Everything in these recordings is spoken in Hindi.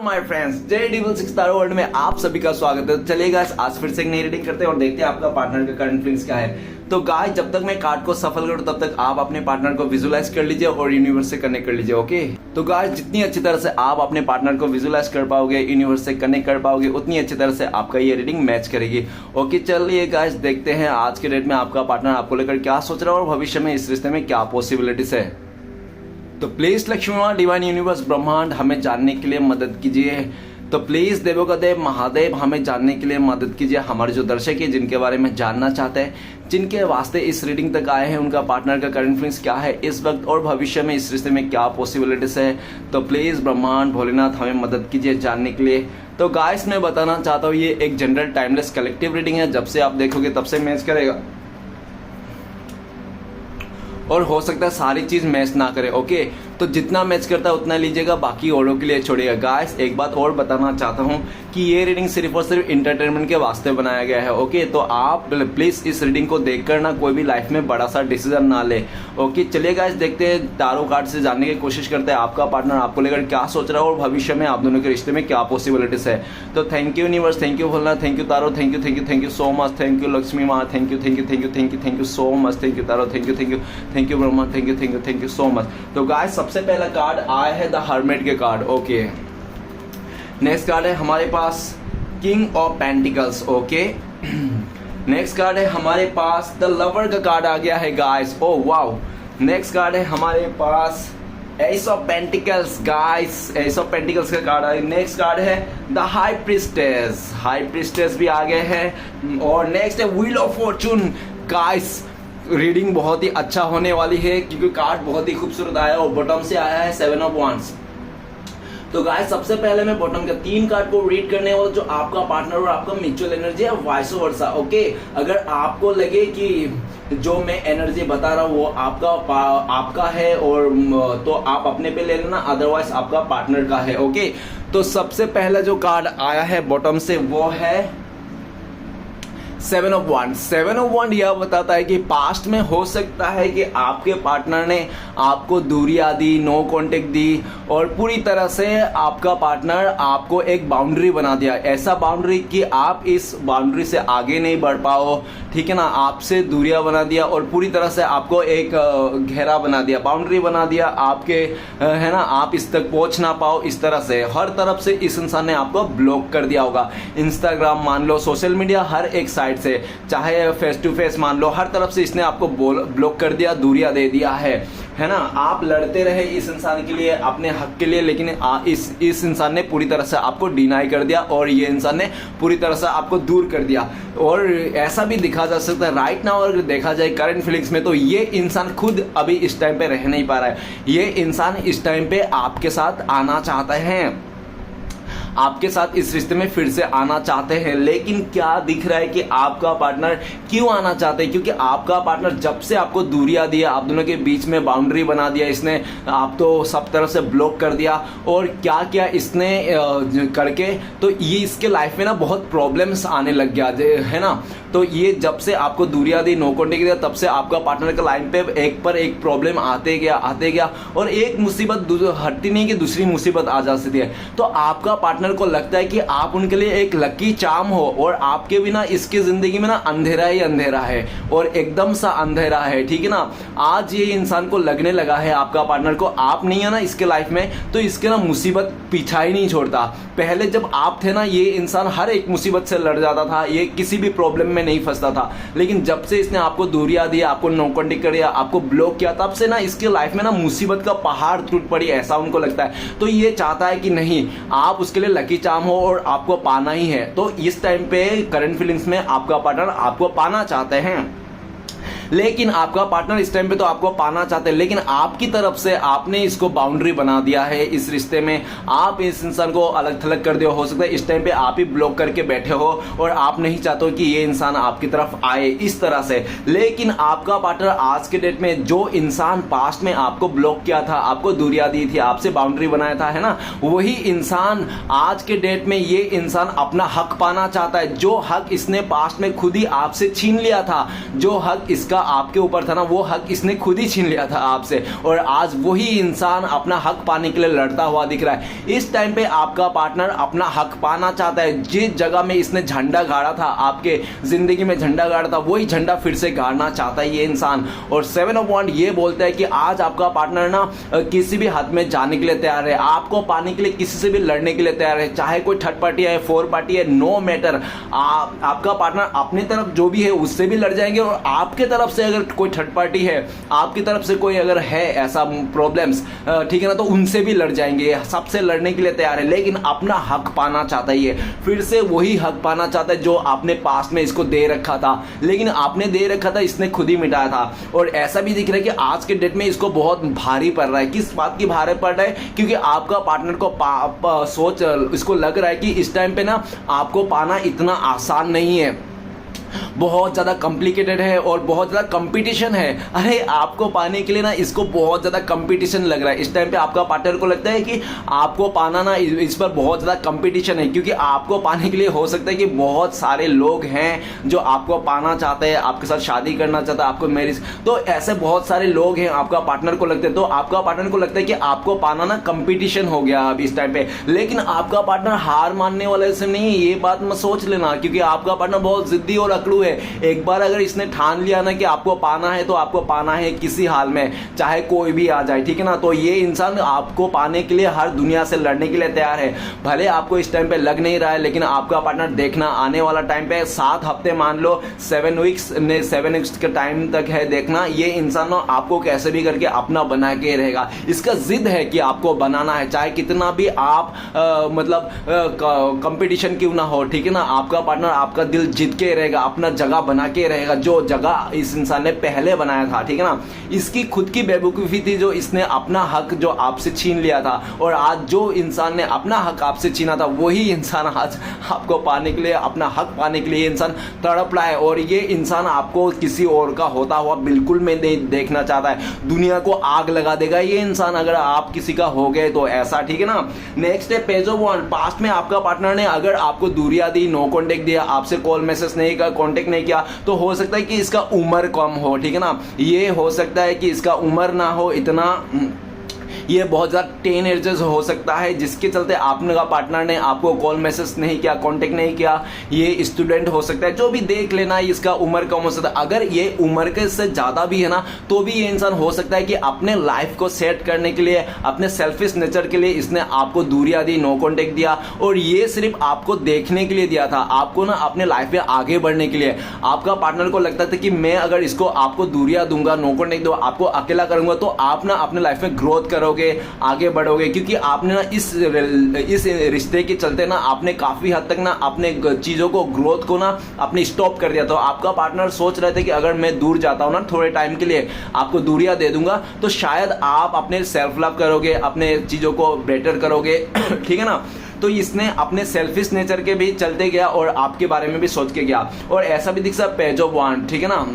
माय फ्रेंड्स, जय डेविल 6 तारा वर्ल्ड में आप सभी का स्वागत है। चलिए गाइस, आज फिर से एक नई रीडिंग करते हैं और देखते हैं आपका पार्टनर का करंट फीलिंग्स क्या है। तो गाइस, जब तक मैं कार्ड को सफल करूं तब तक आप अपने पार्टनर को विजुअलाइज कर लीजिए और यूनिवर्स से कनेक्ट कर लीजिए। ओके, तो गाइस, जितनी अच्छी तरह से आप अपने पार्टनर को विजुअलाइज कर पाओगे, यूनिवर्स से कनेक्ट कर पाओगे, उतनी अच्छी तरह से आपका ये रीडिंग मैच करेगी। ओके, चलिए गाइस, देखते हैं आज के डेट में आपका पार्टनर आपको लेकर क्या सोच रहा है और भविष्य में इस रिश्ते में क्या पॉसिबिलिटीज है। तो प्लीज लक्ष्मी माँ, डिवाइन यूनिवर्स, ब्रह्मांड हमें जानने के लिए मदद कीजिए। तो प्लीज देवों का देव महादेव हमें जानने के लिए मदद कीजिए। हमारे जो दर्शक है जिनके बारे में जानना चाहते हैं, जिनके वास्ते इस रीडिंग तक आए हैं, उनका पार्टनर का करंट फीलिंग्स क्या है इस वक्त और भविष्य में इस रिश्ते में क्या पॉसिबिलिटीज है। तो प्लीज ब्रह्मांड भोलेनाथ हमें मदद कीजिए जानने के लिए। तो गाइस, मैं बताना चाहता हूँ ये एक जनरल टाइमलेस कलेक्टिव रीडिंग है। जब से आप देखोगे तब से मैच करेगा और हो सकता है सारी चीज मैच ना करे। ओके, तो जितना मैच करता है उतना लीजिएगा, बाकी औरों के लिए छोड़िएगा। गाइस, एक बात और बताना चाहता हूं कि ये रीडिंग सिर्फ और सिर्फ इंटरटेनमेंट के वास्ते बनाया गया है। ओके, तो आप प्लीज इस रीडिंग को देखकर ना कोई भी लाइफ में बड़ा सा डिसीजन ना ले। ओके, चलिए गाइस, देखते हैं टारो कार्ड से जानने की कोशिश करते हैं आपका पार्टनर आपको लेकर क्या सोच रहा है और भविष्य में आप दोनों के रिश्ते में क्या पॉसिबिलिटीज है। तो thank you universe, thank you Bholenath, thank you tarot, thank you thank you thank you so much, thank you Lakshmi माँ, thank you thank you thank you thank you thank you so much, thank you tarot, thank you thank you thank you Brahma, thank you thank you thank you so much. तो गाइस, सबसे पहला कार्ड आया है द हर्मिट के कार्ड। ओके, नेक्स्ट कार्ड है हमारे पास king of pentacles. Okay, next card है हमारे पास द लवर का कार्ड आ गया है guys. Oh wow, next card है हमारे पास ace of pentacles. Guys, ace of pentacles का कार्ड है। नेक्स्ट कार्ड है the high priestess. High priestess भी आ गए हैं। और नेक्स्ट है wheel of fortune. Guys, reading बहुत ही अच्छा होने वाली है क्योंकि कार्ड बहुत ही खूबसूरत आया और बॉटम से आया है 7 ऑफ वांड्स। तो गाइस, सबसे पहले मैं बॉटम के 3 कार्ड को रीड करने वाला, जो आपका पार्टनर और आपका म्यूचुअल एनर्जी है, वाइस वर्सा। ओके, अगर आपको लगे कि जो मैं एनर्जी बता रहा हूँ वो आपका है और तो आप अपने पे ले लेना, अदरवाइज आपका पार्टनर का है। ओके, तो सबसे पहला जो कार्ड आया है बॉटम से वो है 7 ऑफ वांड। 7 ऑफ वांड यह बताता है कि पास्ट में हो सकता है कि आपके पार्टनर ने आपको दूरियां दी, नो कांटेक्ट दी और पूरी तरह से आपका पार्टनर आपको एक बाउंड्री बना दिया। ऐसा बाउंड्री कि आप इस बाउंड्री से आगे नहीं बढ़ पाओ, ठीक है ना, आपसे दूरियां बना दिया और पूरी तरह से आपको एक घेरा बना दिया, बाउंड्री बना दिया आपके, है ना, आप इस तक पहुंच ना पाओ। इस तरह से हर तरफ से इस इंसान ने आपको ब्लॉक कर दिया होगा। इंस्टाग्राम मान लो, सोशल मीडिया, हर एक साइड से, चाहे फेस टू फेस मान लो, हर तरफ से इसने आपको ब्लॉक कर दिया, दूरियां दे दिया है ना। आप लड़ते रहे इस इंसान के लिए, अपने हक के लिए, लेकिन इस इंसान ने पूरी तरह से आपको डिनाई कर दिया और ये इंसान ने पूरी तरह से आपको दूर कर दिया। और ऐसा भी दिखा जा सकता है राइट नाउ, अगर देखा जाए करंट फीलिंग्स में, तो ये इंसान खुद अभी इस टाइम पे रह नहीं पा रहा है। ये इंसान इस टाइम पे आपके साथ आना चाहता है, आपके साथ इस रिश्ते में फिर से आना चाहते हैं, लेकिन क्या दिख रहा है कि आपका पार्टनर क्यों आना चाहते हैं, क्योंकि आपका पार्टनर जब से आपको दूरियां दिया, आप दोनों के बीच में बाउंड्री बना दिया इसने, आप तो सब तरफ से ब्लॉक कर दिया और क्या क्या इसने करके, तो ये इसके लाइफ में ना बहुत प्रॉब्लम्स आने लग गया है ना। तो ये जब से आपको दूरियां दी, नो कांटेक्ट दिया, तब से आपका पार्टनर के लाइन पे एक पर एक प्रॉब्लम आते गया और एक मुसीबत हटती नहीं कि दूसरी मुसीबत आ जा सकती है। तो आपका पार्टनर को लगता है कि आप उनके लिए एक लकी चार्म हो और आपके बिना इसकी जिंदगी में ना अंधेरा ही अंधेरा है और एकदम सा अंधेरा है, ठीक है ना। आज ये इंसान को लगने लगा है, आपका पार्टनर को, आप नहीं है ना इसके लाइफ में, तो इसके ना मुसीबत पीछा ही नहीं छोड़ता। पहले जब आप थे ना, ये इंसान हर एक मुसीबत से लड़ जाता था, ये किसी भी प्रॉब्लम में नहीं फंसता था, लेकिन जब से इसने आपको दूरियां दी, आपको नो कांटेक्ट कर दिया, आपको ब्लॉक किया, तब से ना इसके लाइफ में ना मुसीबत का पहाड़ टूट पड़ी, ऐसा उनको लगता है। तो ये चाहता है कि नहीं, आप उसके लिए लकी चार्म हो और आपको पाना ही है। तो इस टाइम पे करंट फीलिंग्स में आपका पार्टनर आपको पाना चाहते हैं, लेकिन आपका पार्टनर इस टाइम पे तो आपको पाना चाहते हैं, लेकिन आपकी तरफ से आपने इसको बाउंड्री बना दिया है इस रिश्ते में। आप इस इंसान को अलग थलग कर दिया, हो सकता है इस टाइम पे आप ही ब्लॉक करके बैठे हो और आप नहीं चाहते हो कि ये इंसान आपकी तरफ आए इस तरह से। लेकिन आपका पार्टनर आज के डेट में, जो इंसान पास्ट में आपको ब्लॉक किया था, आपको दूरियां दी थी, आपसे बाउंड्री बनाया था, है ना, वही इंसान आज के डेट में ये इंसान अपना हक पाना चाहता है। जो हक इसने पास्ट में खुद ही आपसे छीन लिया था, जो हक इसका का आपके ऊपर था ना, वो हक इसने खुद ही छीन लिया था आपसे, और आज वही इंसान अपना हक पाने के लिए लड़ता हुआ दिख रहा है। इस टाइम पे आपका पार्टनर अपना हक पाना चाहता है। जिस जगह में इसने झंडा गाड़ा था, आपके जिंदगी में झंडा गाड़ा था, वही झंडा फिर से गाड़ना चाहता है ये इंसान। और 7 ऑफ वांड ये बोलता है कि आज आपका पार्टनर ना किसी भी हद में जाने के लिए तैयार है, आपको पाने के लिए किसी से भी लड़ने के लिए तैयार है, चाहे कोई थर्ड पार्टी है, फोर्थ पार्टी है, नो मैटर। आपका पार्टनर अपनी तरफ जो भी है उससे भी लड़ जाएंगे, और आपके तरफ से अगर कोई थर्ड पार्टी है, आपकी तरफ से कोई अगर है ऐसा प्रॉब्लम्स, ठीक है ना, तो उनसे भी लड़ जाएंगे, सबसे लड़ने के लिए तैयार है। लेकिन अपना हक पाना चाहता है ये, फिर से वही हक पाना चाहता है जो आपने पास्ट में इसको दे रखा था, लेकिन आपने दे रखा था, इसने खुद ही मिटाया था। और ऐसा भी दिख रहा है कि आज के डेट में इसको बहुत भारी पड़ रहा है। किस बात की भारी पड़ रहा है? क्योंकि आपका पार्टनर को सोच इसको लग रहा है कि इस टाइम पे ना आपको पाना इतना आसान नहीं है, बहुत ज़्यादा कॉम्प्लिकेटेड है और बहुत ज़्यादा कंपटीशन है। अरे आपको पाने के लिए ना इसको बहुत ज़्यादा कंपटीशन लग रहा है। इस टाइम पे आपका पार्टनर को लगता है कि आपको पाना ना इस पर बहुत ज़्यादा कंपटीशन है, क्योंकि आपको पाने के लिए हो सकता है कि बहुत सारे लोग हैं जो आपको पाना चाहते हैं, आपके साथ शादी करना चाहता है, आपको मैरिज, तो ऐसे बहुत सारे लोग हैं आपका पार्टनर को लगता है। तो आपका पार्टनर को लगता है कि आपको पाना ना कंपटीशन हो गया अब इस टाइम पे। लेकिन आपका पार्टनर हार मानने वाले से नहीं, ये बात मत सोच लेना, क्योंकि आपका पार्टनर बहुत जिद्दी और अकड़ू है। एक बार अगर इसने ठान लिया ना कि आपको पाना है, तो आपको पाना है किसी हाल में, चाहे कोई भी आ जाए, ठीक है ना। तो ये इंसान आपको पाने के लिए हर दुनिया से लड़ने के लिए तैयार है। भले आपको इस टाइम पे लग नहीं रहा है, लेकिन आपका पार्टनर देखना आने वाला टाइम पे 7 हफ्ते, मान लो 7 वीक्स के टाइम तक है, देखना ये इंसान आपको कैसे भी करके अपना बना के रहेगा। इसका जिद है कि आपको बनाना है, चाहे कितना भी आप मतलब कंपटीशन क्यों ना हो, ठीक है ना। आपका पार्टनर आपका दिल जीत के रहेगा, अपना जगह बना के रहेगा, जो जगह इस इंसान ने पहले बनाया था, ठीक है ना। इसकी खुद की बेवकूफ़ी थी जो इसने अपना हक जो आपसे छीन लिया था, और आज जो इंसान ने अपना हक आपसे छीना था, वही इंसान आज आपको पाने के लिए, अपना हक पाने के लिए इंसान तड़प रहा है। और ये इंसान आपको किसी और का होता हुआ बिल्कुल में नहीं देखना चाहता है। दुनिया को आग लगा देगा ये इंसान अगर आप किसी का हो गए तो, ऐसा, ठीक है ना। नेक्स्ट है पेज ऑफ वांड। पास्ट में आपका पार्टनर ने अगर आपको दूरियां दी, नो कॉन्टेक्ट दिया, आपसे कॉल मैसेज नहीं किया, कॉन्टेक्ट नहीं किया, तो हो सकता है कि इसका उम्र कम हो, ठीक है ना। ये हो सकता है कि इसका उम्र ना हो इतना, ये बहुत ज़्यादा टीनेजर्स हो सकता है, जिसके चलते आपने का पार्टनर ने आपको कॉल मैसेज नहीं किया, कांटेक्ट नहीं किया। ये स्टूडेंट हो सकता है, जो भी देख लेना, इसका उम्र कम हो सकता है। अगर ये उम्र के से ज़्यादा भी है ना, तो भी ये इंसान हो सकता है कि अपने लाइफ को सेट करने के लिए, अपने सेल्फिश नेचर के लिए इसने आपको दूरियां दी, नो कॉन्टेक्ट दिया, और ये सिर्फ आपको देखने के लिए दिया था, आपको ना अपने लाइफ में आगे बढ़ने के लिए। आपका पार्टनर को लगता था कि मैं अगर इसको आपको दूरियां दूंगा, नो कॉन्टेक्ट दूंगा, आपको अकेला करूंगा, तो आप ना अपने लाइफ में ग्रोथ करोगे, आगे बढ़ोगे। क्योंकि आपने ना इस रिश्ते के चलते ना आपने काफी हद तक ना अपने चीजों को, ग्रोथ को ना अपने स्टॉप कर दिया। तो आपका पार्टनर सोच रहे थे कि अगर मैं दूर जाता हूं ना थोड़े टाइम के लिए, आपको दूरियां दे दूंगा, तो शायद आप अपने सेल्फ लव करोगे, अपने चीजों को बेटर करोगे, ठीक है ना। तो इसने अपने सेल्फिश नेचर के भी चलते गया और आपके बारे में भी सोच के गया। और ऐसा भी दिख सकता पेज ऑफ वांड, ठीक है ना।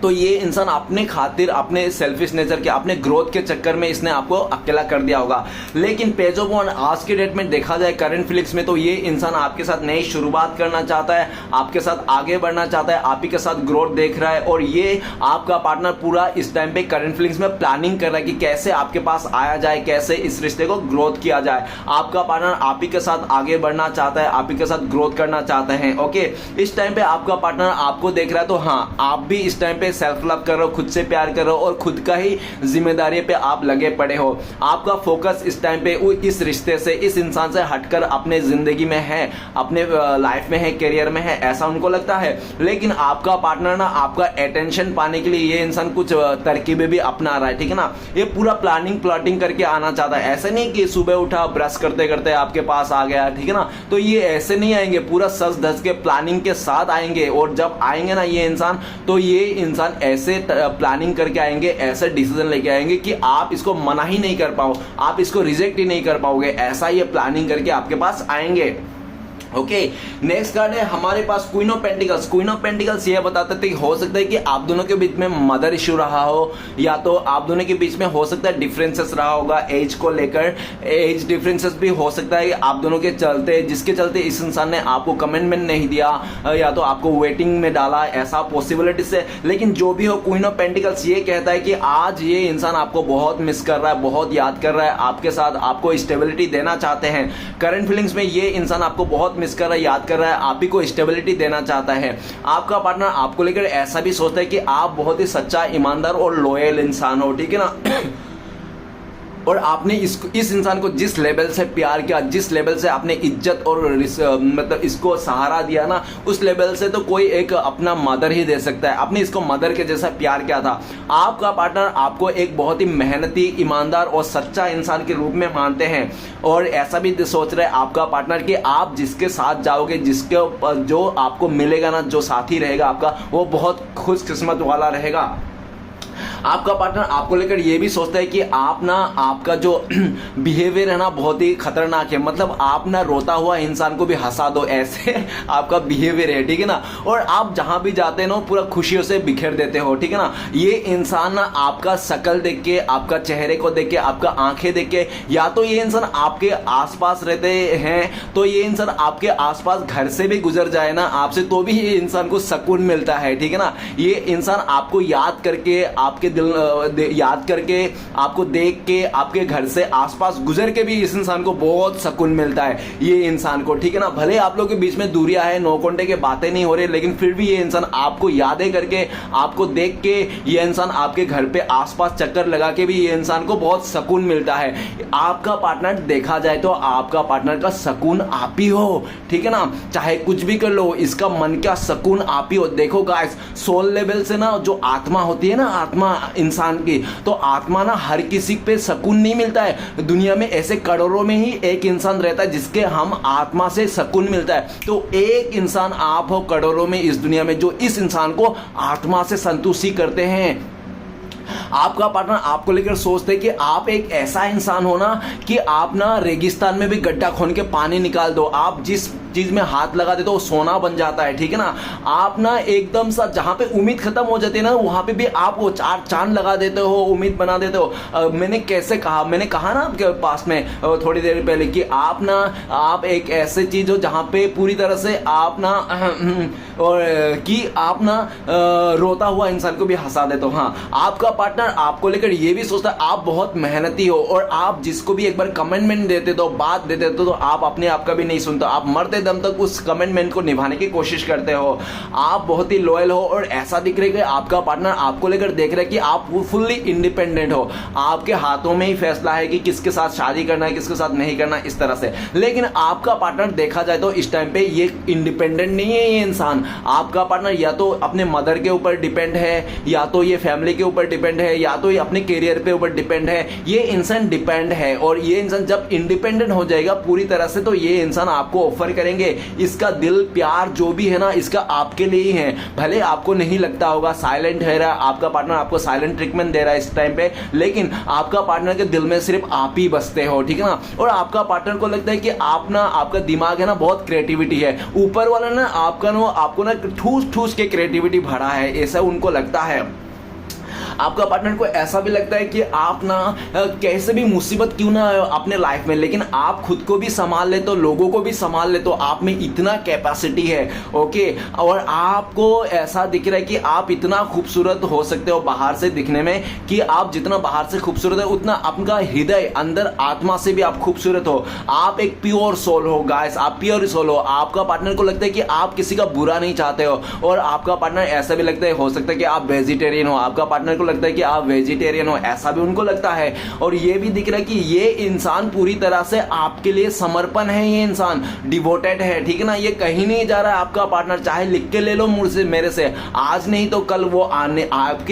तो ये इंसान अपने खातिर, अपने सेल्फिश नेचर के, अपने ग्रोथ के चक्कर में इसने आपको अकेला कर दिया होगा। लेकिन पेज ऑफ वांड आज के डेट में देखा जाए करंट फिलिक्स में, तो ये इंसान आपके साथ नई शुरुआत करना चाहता है, आपके साथ आगे बढ़ना चाहता है, आप ही के साथ ग्रोथ देख रहा है। और ये आपका पार्टनर पूरा इस टाइम पे करंट फिलिक्स में प्लानिंग कर रहा है कि कैसे आपके पास आया जाए, कैसे इस रिश्ते को ग्रोथ किया जाए। आपका पार्टनर आप ही के साथ आगे बढ़ना चाहता है, आप ही के साथ ग्रोथ करना चाहते हैं। ओके, इस टाइम पे आपका पार्टनर आपको देख रहा है, तो हाँ, आप भी इस टाइम पे सेल्फ लव कर रहे हो, खुद से प्यार कर रहे हो, और खुद का ही जिम्मेदारी पे आप लगे पड़े हो। आपका फोकस इस टाइम पे इस रिश्ते से, इस इंसान से हटकर अपने जिंदगी में है, अपने लाइफ में है, करियर में है, ऐसा उनको लगता है। लेकिन आपका पार्टनर ना आपका अटेंशन पाने के लिए ये इंसान कुछ तरकीबें भी अपना रहा है, ठीक है ना। ये पूरा प्लाटिंग करके आना चाहता है। ऐसे नहीं कि सुबह उठा, ब्रश करते करते आपके पास आ गया, ठीक है ना। तो ये ऐसे नहीं आएंगे, पूरा सच धज के प्लानिंग के साथ आएंगे। और जब आएंगे ना ये इंसान, तो ये इंसान ऐसे प्लानिंग करके आएंगे, ऐसे डिसीजन लेके आएंगे कि आप इसको मना ही नहीं कर पाओ, आप इसको रिजेक्ट ही नहीं कर पाओगे। ऐसा ये प्लानिंग करके आपके पास आएंगे। ओके, नेक्स्ट कार्ड है हमारे पास queen of pentacles. Queen of pentacles ये बताते थे कि हो सकता है कि आप दोनों के बीच में मदर इशू रहा हो, या तो आप दोनों के बीच में हो सकता है डिफरेंसेस रहा होगा एज को लेकर। एज डिफरेंसेस भी हो सकता है आप दोनों के चलते, जिसके चलते इस इंसान ने आपको कमेंटमेंट नहीं दिया या तो आपको वेटिंग में डाला, ऐसा पॉसिबिलिटी से। लेकिन जो भी हो, क्वीन ऑफ पेंटिकल्स ये कहता है कि आज ये इंसान आपको बहुत मिस कर रहा है, बहुत याद कर रहा है, आपके साथ आपको स्टेबिलिटी देना चाहते हैं। करंट फीलिंग्स में ये इंसान आपको बहुत मिस कर रहा है, याद कर रहा है, आप ही को स्टेबिलिटी देना चाहता है। आपका पार्टनर आपको लेकर ऐसा भी सोचता है कि आप बहुत ही सच्चा, ईमानदार और लॉयल इंसान हो, ठीक है ना। और आपने इस इंसान को जिस लेवल से प्यार किया, जिस लेवल से आपने इज्जत और मतलब इसको सहारा दिया ना, उस लेवल से तो कोई एक अपना मदर ही दे सकता है। आपने इसको मदर के जैसा प्यार किया था। आपका पार्टनर आपको एक बहुत ही मेहनती, ईमानदार और सच्चा इंसान के रूप में मानते हैं, और ऐसा भी सोच रहे हैं आपका पार्टनर कि आप जिसके साथ जाओगे, जिसके जो आपको मिलेगा ना, जो साथी रहेगा आपका, वो बहुत खुशकिस्मत वाला रहेगा। आपका पार्टनर आपको लेकर ये भी सोचता है कि आप ना, आपका जो बिहेवियर है ना बहुत ही खतरनाक है, मतलब आप ना रोता हुआ इंसान को भी हंसा दो, ऐसे आपका बिहेवियर है, ठीक है ना। और आप जहां भी जाते हैं ना पूरा खुशियों से बिखेर देते हो, ठीक है ना। ये इंसान ना आपका शक्ल देख के, आपका चेहरे को देख के, आपका आंखें देख के, या तो ये इंसान आपके आसपास रहते हैं, तो ये इंसान आपके आसपास घर से भी गुजर जाए ना आपसे, तो भी ये इंसान को सुकून मिलता है, ठीक है ना। ये इंसान आपको याद करके, आपके दिल याद करके, आपको देख के, आपके घर से आसपास गुजर के भी इस इंसान को बहुत सुकून मिलता है, ये इंसान को, ठीक है ना। भले आप लोगों के बीच में दूरियां है, नो कॉन्टेक्ट के बातें नहीं हो रही, लेकिन फिर भी ये इंसान आपको यादें करके, आपको देख के, ये इंसान आपके घर पे आसपास चक्कर लगा के भी ये इंसान को बहुत सुकून मिलता है। आपका पार्टनर देखा जाए तो आपका पार्टनर का सुकून आप ही हो, ठीक है ना। चाहे कुछ भी कर लो, इसका मन का सुकून आप ही हो। देखो गाइस, सोल लेवल से ना जो आत्मा होती है ना, आत्मा इंसान की, तो आत्मा ना हर किसी पे सुकून नहीं मिलता है। दुनिया में ऐसे करोड़ों में ही एक इंसान रहता है जिसके हम आत्मा से सुकून मिलता है। तो एक इंसान आप हो करोड़ों में इस दुनिया में जो इस इंसान को आत्मा से संतुष्टि करते हैं। आपका पार्टनर आपको लेकर सोचते हैं कि आप एक ऐसा इंसान हो ना कि आप ना रेगिस्तान में भी गड्ढा खोन के पानी निकाल दो, आप जिस चीज में हाथ लगा देते हो सोना बन जाता है, ठीक है ना। आप ना एकदम सा जहां पे उम्मीद खत्म हो जाती है ना, वहां पे भी आप वो चार चांद लगा देते हो, उम्मीद बना देते हो। मैंने कहा ना आपके पास में थोड़ी देर पहले कि आप एक ऐसे चीज हो जहां पे पूरी तरह से आप ना और कि आप ना रोता हुआ इंसान को भी हंसा देते हो। हाँ, आपका पार्टनर आपको लेकर ये भी सोचता है आप बहुत मेहनती हो, और आप जिसको भी एक बार कमेंटमेंट देते हो, बात देते हो, तो आप अपने आप का भी नहीं सुनते, आप मरते दम तक उस कमिटमेंट को निभाने की कोशिश करते हो। आप बहुत ही लॉयल हो, और ऐसा दिख रहा है कि आपका पार्टनर आपको लेकर देख रहा है कि आप फुल्ली इंडिपेंडेंट हो। आपके हाथों में ही फैसला है कि किसके साथ शादी करना है, किसके साथ नहीं करना, इस तरह से। लेकिन आपका पार्टनर देखा जाए तो इस टाइम पे ये इंडिपेंडेंट नहीं है। ये इंसान, आपका पार्टनर या तो अपने मदर के ऊपर डिपेंड है, या तो ये फैमिली के ऊपर डिपेंड है, या तो ये अपने करियर पे ऊपर डिपेंड है। ये इंसान डिपेंड है, और ये इंसान जब इंडिपेंडेंट हो जाएगा पूरी तरह से, तो ये इंसान आपको ऑफर करेंगे। इसका दिल, प्यार जो भी है ना, इसका आपके लिए ही है। भले आपको नहीं लगता होगा, साइलेंट है रहा, आपका पार्टनर आपको साइलेंट ट्रीटमेंट दे रहा है इस टाइम पे, लेकिन आपका पार्टनर के दिल में सिर्फ आप ही बसते हो, ठीक है ना। और आपका पार्टनर को लगता है कि आप ना, आपका दिमाग है ना, बहुत क्रिएटिविटी है। ऊपर वाला ना आपको ना ठूस ठूस के क्रिएटिविटी भरा है, ऐसा उनको लगता है। आपका पार्टनर को ऐसा भी लगता है कि आप ना कैसे भी मुसीबत क्यों ना अपने लाइफ में, लेकिन आप खुद को भी संभाल ले तो लोगों को भी संभाल ले, तो आप में इतना कैपेसिटी है, ओके। और आपको ऐसा दिख रहा है कि आप इतना खूबसूरत हो सकते हो बाहर से दिखने में, कि आप जितना बाहर से खूबसूरत है उतना आपका हृदय, अंदर आत्मा से भी आप खूबसूरत हो। आप एक प्योर सोल हो गाइस, आप प्योर सोल हो। आपका पार्टनर को लगता है कि आप किसी का बुरा नहीं चाहते हो, और आपका पार्टनर ऐसा भी लगता है, हो सकता है कि आप वेजिटेरियन हो, आपका पार्टनर को लगता है कि आप वेजिटेरियन हो, ऐसा भी उनको लगता है। और ये भी दिख रहा है कि ये इंसान पूरी तरह से आपके लिए समर्पण है, ये इंसान डिवोटेड है, ठीक है ना। ये कहीं नहीं जा रहा है आपका पार्टनर, चाहे लिख के ले लो मुझसे, मेरे से, आज नहीं तो कल वो आने आप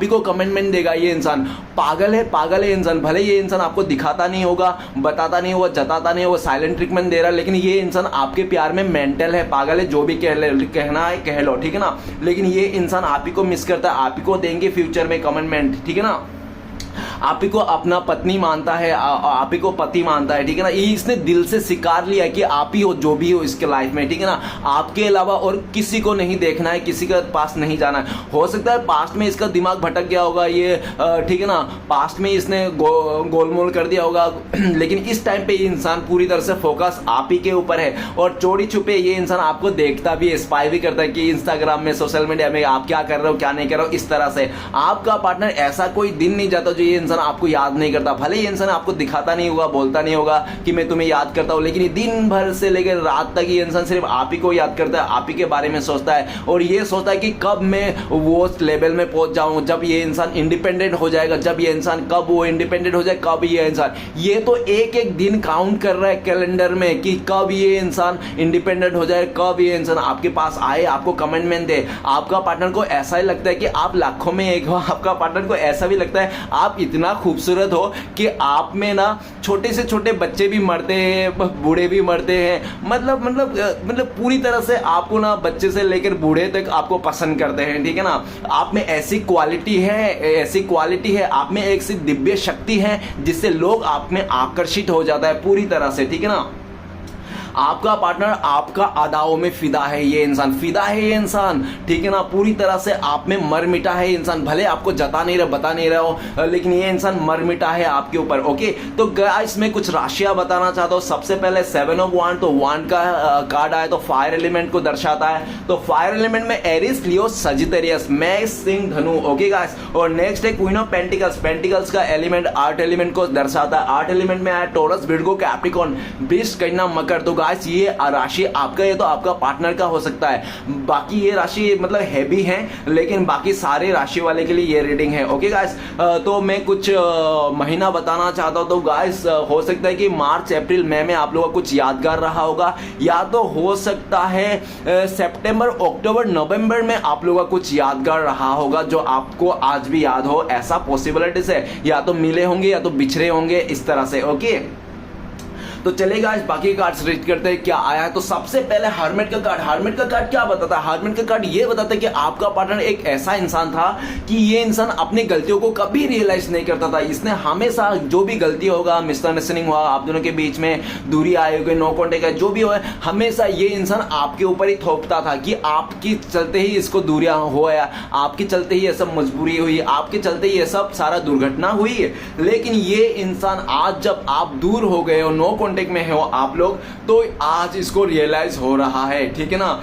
ही को कमिटमेंट देगा। ये इंसान पागल है इंसान। भले ये इंसान आपको दिखाता नहीं होगा, बताता नहीं होगा, जताता नहीं होगा, साइलेंट ट्रीटमेंट दे रहा है, लेकिन ये इंसान आपके प्यार में मेंटल है, पागल है, जो भी कहना है कह लो, ठीक है ना। लेकिन ये इंसान आप ही को मिस करता है, आप ही को देंगे फ्यूचर में कमिटमेंट, ठीक है ना। आप ही को अपना पत्नी मानता है, आप ही को पति मानता है, ठीक है ना। ये इसने दिल से स्वीकार लिया कि आप ही हो जो भी हो इसके लाइफ में, ठीक है ना। आपके अलावा और किसी को नहीं देखना है, किसी के पास नहीं जाना है। हो सकता है पास्ट में इसका दिमाग भटक गया होगा, ये ठीक है ना, पास्ट में इसने गोलमोल कर दिया होगा लेकिन इस टाइम पे ये इंसान पूरी तरह से फोकस आप ही के ऊपर है और चोरी छुपे ये इंसान आपको देखता भी है, स्पाई भी करता है कि इंस्टाग्राम में, सोशल मीडिया में आप क्या कर रहे हो क्या नहीं कर रहे हो। इस तरह से आपका पार्टनर, ऐसा कोई दिन नहीं जाता जो ये इंसान आपको याद नहीं करता। भले ये इंसान आपको दिखाता नहीं होगा, बोलता नहीं होगा कि मैं तुम्हें याद करता हूं, लेकिन दिन भर से लेकर रात तक ये इंसान सिर्फ आप ही को याद करता है, आप ही के बारे में सोचता है और ये सोचता है कि कब मैं वो लेवल में पहुंच जाऊं, जब ये इंसान इंडिपेंडेंट हो जाएगा, जब ये इंसान, कब वो इंडिपेंडेंट हो जाए, कब ये इंसान, ये तो एक एक दिन काउंट कर रहा है कैलेंडर में कि कब ये इंसान इंडिपेंडेंट हो जाए, कब ये इंसान आपके पास आए, आपको कमिटमेंट दे। आपका पार्टनर को ऐसा ही लगता है कि आप लाखों में एक हो। आपका पार्टनर को ऐसा भी लगता है आप इतना खूबसूरत हो कि आप में ना छोटे से छोटे बच्चे भी मरते हैं, बूढ़े भी मरते हैं, मतलब पूरी तरह से आपको ना बच्चे से लेकर बूढ़े तक आपको पसंद करते हैं, ठीक है ना। आप में ऐसी क्वालिटी है, आप में एक सी दिव्य शक्ति है जिससे लोग आप में आकर्षित हो जाता है पूरी तरह से, ठीक है ना। आपका पार्टनर आपका अदाओं में फिदा है, ये इंसान फिदा है, ये इंसान, ठीक है ना, पूरी तरह से आप में मर मिटा है इंसान। भले आपको जता नहीं रहा, बता नहीं रहा हो, लेकिन ये इंसान मर मिटा है आपके ऊपर। ओके, तो गाइस मैं कुछ राशियां बताना चाहता हूं। सबसे पहले 7 ऑफ वांड, तो वांड का कार्ड आया तो फायर एलिमेंट को दर्शाता है। तो फायर एलिमेंट में एरिस, लियो, सजिटेरियस, मेष, सिंह, धनु। ओके गाइस, और नेक्स्ट है क्वीन ऑफ पेंटिकल्स। पेंटिकल्स का एलिमेंट आर्ट एलिमेंट को दर्शाता है। आर्ट एलिमेंट में आया टोरस, विर्गो, कैप्रिकॉर्न, वृष, कन्या, मकर। तो ये राशि आपका, ये तो आपका पार्टनर का हो सकता है। बाकी ये राशि मतलब हैवी है, लेकिन बाकी सारे राशि वाले के लिए ये रीडिंग है। ओके गाइस, तो मैं कुछ महीना बताना चाहता हूं। तो गाइस हो सकता है कि मार्च, अप्रैल, मई में आप लोगों को कुछ यादगार रहा होगा, या तो हो सकता है सितंबर, अक्टूबर, नवंबर में आप लोगों का कुछ यादगार रहा होगा जो आपको आज भी याद हो, ऐसा पॉसिबिलिटीज है। या तो मिले होंगे या तो बिछड़े होंगे, इस तरह से। ओके, तो चलेगा, इस बाकी कार्ड्स रीड करते हैं क्या आया है। तो सबसे पहले हर्मिट का कार्ड। हर्मिट का कार्ड क्या बताता है? हर्मिट का कार्ड ये बताता है कि आपका पार्टनर एक ऐसा इंसान था कि ये इंसान अपनी गलतियों को कभी रियलाइज नहीं करता था। इसने हमेशा जो भी गलती होगा, मिसअंडरस्टैंडिंग हुआ, आप दोनों के बीच में दूरी आई होगी, नो कॉन्टेक्ट है, जो भी हो, हमेशा ये इंसान आपके ऊपर ही थोपता था कि आपकी चलते ही इसको दूरियां हो, आपके चलते ही ये सब मजबूरी हुई, आपके चलते ही ये सब सारा दुर्घटना हुई है। लेकिन ये इंसान आज जब आप दूर हो गए हो, नो कॉन्टेक्ट में हो आप लोग, तो आज इसको रियलाइज हो रहा है, ठीक है ना।